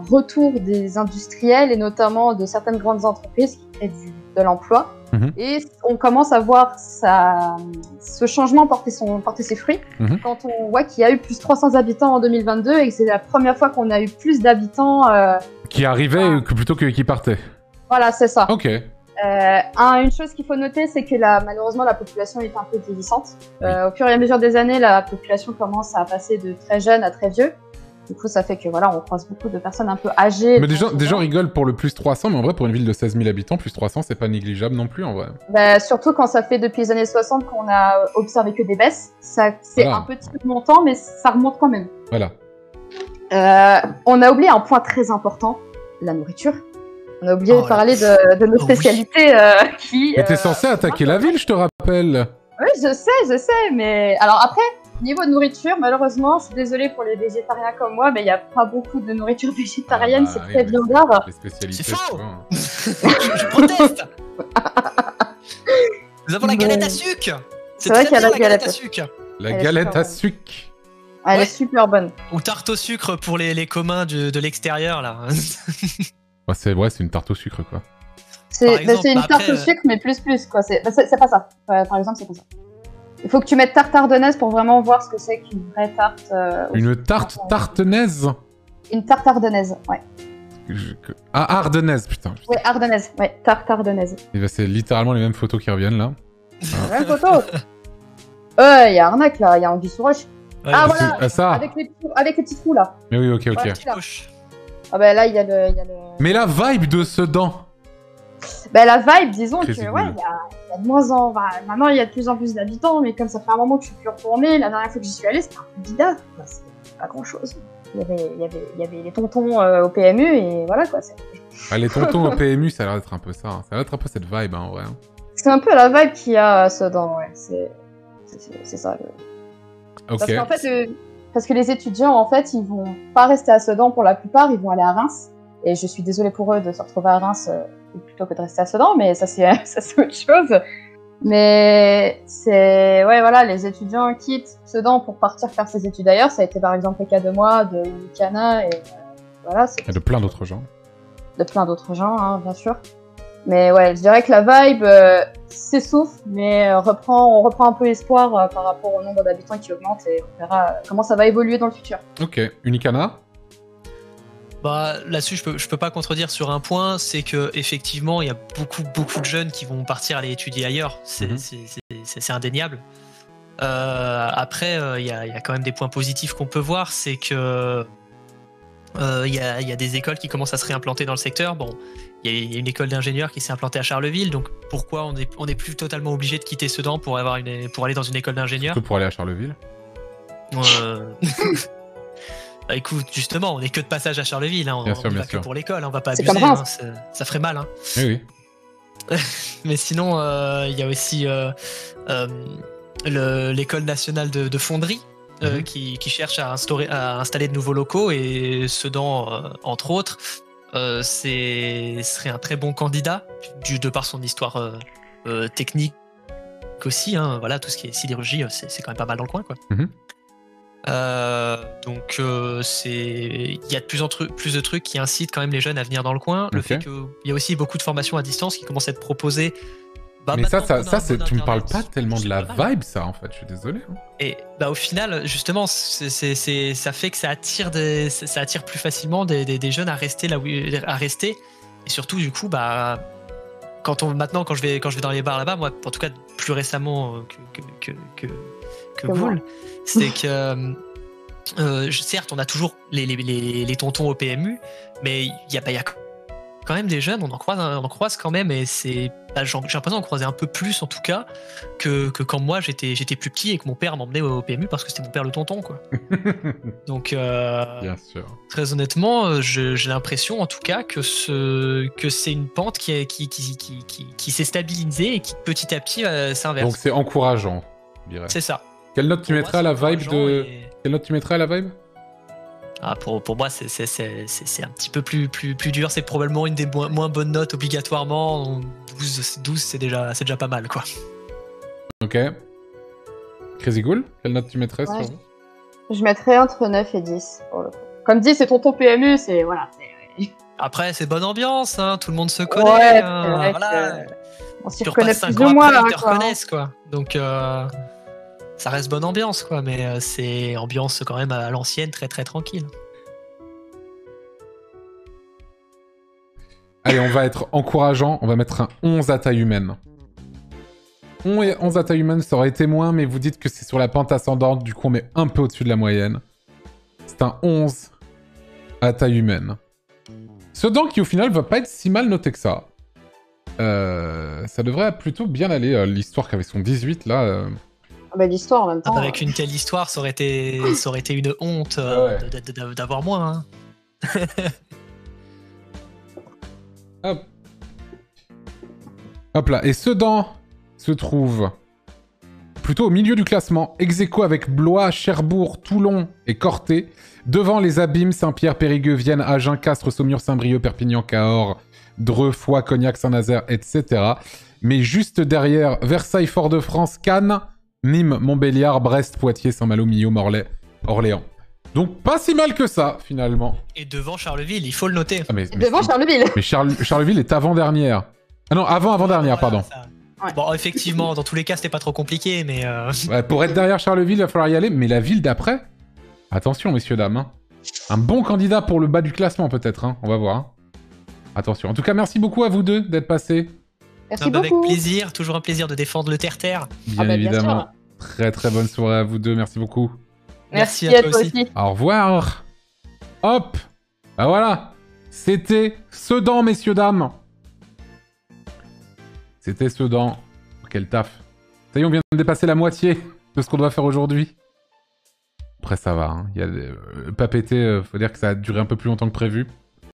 Speaker 2: retour des industriels et notamment de certaines grandes entreprises qui créent de l'emploi. Et on commence à voir ce changement porter ses fruits quand on voit qu'il y a eu plus de 300 habitants en 2022 et que c'est la première fois qu'on a eu plus d'habitants
Speaker 1: qui arrivaient plutôt que qui partaient.
Speaker 2: Voilà, c'est ça.
Speaker 1: Ok.
Speaker 2: Une chose qu'il faut noter, c'est que malheureusement la population est un peu vieillissante. Au fur et à mesure des années, la population commence à passer de très jeune à très vieux. Du coup, ça fait que voilà, on croise beaucoup de personnes un peu âgées.
Speaker 1: Mais des gens rigolent pour le plus 300, mais en vrai, pour une ville de 16 000 habitants, plus 300, c'est pas négligeable non plus en vrai.
Speaker 2: Surtout quand ça fait depuis les années 60 qu'on a observé que des baisses. C'est un petit montant, mais ça remonte quand même.
Speaker 1: Voilà.
Speaker 2: On a oublié un point très important, la nourriture. On a oublié de parler de nos spécialités qui...
Speaker 1: Mais t'es censé attaquer la ville, je te rappelle.
Speaker 2: Oui, je sais, mais... Alors après, niveau de nourriture, malheureusement, je suis désolée pour les végétariens comme moi, mais il n'y a pas beaucoup de nourriture végétarienne, c'est très bien rare.
Speaker 3: C'est faux. Je proteste. Nous avons la galette à sucre.
Speaker 2: C'est vrai qu'il y a la galette à
Speaker 3: sucre.
Speaker 1: La galette à sucre.
Speaker 2: Elle est super bonne.
Speaker 3: Ou tarte au sucre pour les communs de l'extérieur, là.
Speaker 1: C'est une tarte au sucre, quoi.
Speaker 2: C'est une tarte au sucre, mais plus, quoi. C'est pas ça. Par exemple, c'est pas ça. Il faut que tu mettes tarte ardennaise pour vraiment voir ce que c'est qu'une vraie tarte.
Speaker 1: Une tarte tartenaise? Une
Speaker 2: tarte ardennaise, ouais.
Speaker 1: Ardennaise, putain.
Speaker 2: Ouais, ardennaise, ouais, tarte ardennaise.
Speaker 1: C'est littéralement les mêmes photos qui reviennent, là.
Speaker 2: Les mêmes photos. Il y a arnaque, là, il y a Anguille sous roche.
Speaker 3: Ouais,
Speaker 2: voilà,
Speaker 1: ça.
Speaker 2: Avec les petits trous, là.
Speaker 1: Mais oui, ok.
Speaker 2: Voilà, là, il y a le...
Speaker 1: Mais la vibe de Sedan.
Speaker 2: La vibe, disons que, il y a de moins en... maintenant, il y a de plus en plus d'habitants, mais comme ça fait un moment que je suis plus retournée, la dernière fois que j'y suis allée, c'était un peu bida. C'est pas grand-chose. Il y avait les tontons au PMU, et voilà, quoi.
Speaker 1: Les tontons au PMU, ça a l'air d'être un peu ça. Ça a l'air d'être un peu cette vibe, en vrai.
Speaker 2: C'est un peu la vibe qu'il y a à Sedan, ouais. C'est ça.
Speaker 1: Ok.
Speaker 2: Parce qu'en fait, parce que les étudiants, en fait, ils vont pas rester à Sedan pour la plupart, ils vont aller à Reims. Et je suis désolée pour eux de se retrouver à Reims plutôt que de rester à Sedan, mais ça c'est autre chose. Mais c'est... Ouais, voilà, les étudiants quittent Sedan pour partir faire ses études ailleurs. Ça a été par exemple le cas de moi, de Unicana, et voilà.
Speaker 1: Et de plein d'autres gens.
Speaker 2: De plein d'autres gens, hein, bien sûr. Mais ouais, je dirais que la vibe s'essouffle, mais on reprend un peu espoir par rapport au nombre d'habitants qui augmente et on verra comment ça va évoluer dans le futur.
Speaker 1: Ok, Unicana?
Speaker 3: Là-dessus, je peux pas contredire sur un point, c'est que effectivement, il y a beaucoup de jeunes qui vont partir aller étudier ailleurs. C'est indéniable. Après, il y a quand même des points positifs qu'on peut voir, c'est que il y a des écoles qui commencent à se réimplanter dans le secteur. Bon, il y a une école d'ingénieurs qui s'est implantée à Charleville, donc pourquoi on est plus totalement obligé de quitter Sedan pour aller dans une école d'ingénieurs?
Speaker 1: Que pour aller à Charleville.
Speaker 3: Bah écoute, justement, on est que de passage à Charleville, hein. On va que pour l'école, on va pas abuser, hein. Ça ferait mal. Hein.
Speaker 1: Oui.
Speaker 3: Mais sinon, il y a aussi l'école nationale de fonderie qui cherche à installer de nouveaux locaux, et Sedan, entre autres, serait un très bon candidat de par son histoire technique aussi. Hein. Voilà, tout ce qui est sidérurgie, c'est quand même pas mal dans le coin, quoi. Donc il y a de plus de trucs qui incitent quand même les jeunes à venir dans le coin. Le fait qu'il y a aussi beaucoup de formations à distance qui commencent à être proposées.
Speaker 1: Mais ça tu me parles pas tellement de la vibe, ça, en fait. Je suis désolé. Hein.
Speaker 3: Et au final, justement, ça fait que ça attire plus facilement des jeunes à rester là à rester. Et surtout, du coup, quand je vais dans les bars là-bas, moi, en tout cas, plus récemment que Ghoul, c'est que certes, on a toujours les tontons au PMU, mais il y a quand même des jeunes, on en croise quand même, et j'ai l'impression d'en croiser un peu plus en tout cas que quand moi j'étais plus petit et que mon père m'emmenait au PMU parce que c'était mon père le tonton, quoi. Donc bien sûr. Très honnêtement, j'ai l'impression en tout cas que c'est une pente qui s'est stabilisée et qui petit à petit s'inverse.
Speaker 1: Donc c'est encourageant, je dirais.
Speaker 3: C'est ça.
Speaker 1: Quelle note tu mettrais à la vibe Quelle note tu mettrais à la vibe?
Speaker 3: Pour moi, c'est un petit peu plus dur. C'est probablement une des moins bonnes notes obligatoirement. 12 c'est déjà pas mal, quoi. Ok.
Speaker 1: Crazy Ghoul, quelle note tu mettrais sur
Speaker 2: Je mettrais entre 9 et 10. Comme dit, c'est tonton PMU, c'est... Voilà.
Speaker 3: Après, c'est bonne ambiance, hein, tout le monde se connaît. Ouais, hein, voilà.
Speaker 2: On s'y reconnaît plus ou moins.
Speaker 3: Ils te reconnaissent, quoi. Donc... ça reste bonne ambiance, quoi, mais c'est ambiance quand même à l'ancienne, très très tranquille.
Speaker 1: Allez, on va être encourageant, on va mettre un 11 à taille humaine. 11 à taille humaine, ça aurait été moins, mais vous dites que c'est sur la pente ascendante, du coup on met un peu au-dessus de la moyenne. C'est un 11 à taille humaine. Sedan qui au final va pas être si mal noté que ça. Ça devrait plutôt bien aller, l'histoire qu'avait son 18 là...
Speaker 2: l'histoire en même temps.
Speaker 3: Avec une telle histoire, ça aurait été une honte d'avoir moins. Hein.
Speaker 1: Hop là. Et Sedan se trouve plutôt au milieu du classement, ex-aequo avec Blois, Cherbourg, Toulon et Corté. Devant les Abîmes, Saint-Pierre, Périgueux, Vienne, Agen, Castres, Saumur, Saint-Brieuc, Perpignan, Cahors, Dreux, Foix, Cognac, Saint-Nazaire, etc. Mais juste derrière, Versailles, Fort-de-France, Cannes, Nîmes, Montbéliard, Brest, Poitiers, Saint-Malo, Millau, Morlaix, Orléans. Donc pas si mal que ça, finalement.
Speaker 3: Et devant Charleville, il faut le noter.
Speaker 2: Devant Charleville.
Speaker 1: Mais Charleville est avant-dernière. Ah non, avant-dernière, pardon.
Speaker 3: Ouais. Bon, effectivement, dans tous les cas, c'était pas trop compliqué, mais...
Speaker 1: Ouais, pour être derrière Charleville, il va falloir y aller. Mais la ville d'après... Attention, messieurs, dames. Hein. Un bon candidat pour le bas du classement, peut-être. Hein. On va voir. Hein. Attention. En tout cas, merci beaucoup à vous deux d'être passés.
Speaker 2: Merci beaucoup.
Speaker 3: Avec plaisir, toujours un plaisir de défendre le terre-terre.
Speaker 1: Bien évidemment. Bien très très bonne soirée à vous deux, merci beaucoup.
Speaker 2: Merci à toi aussi.
Speaker 1: Au revoir. Hop. Bah voilà. C'était Sedan, messieurs, dames. C'était Sedan. Quel taf. Ça y est, on vient de dépasser la moitié de ce qu'on doit faire aujourd'hui. Après ça va, hein. Il y a pas pété, faut dire que ça a duré un peu plus longtemps que prévu.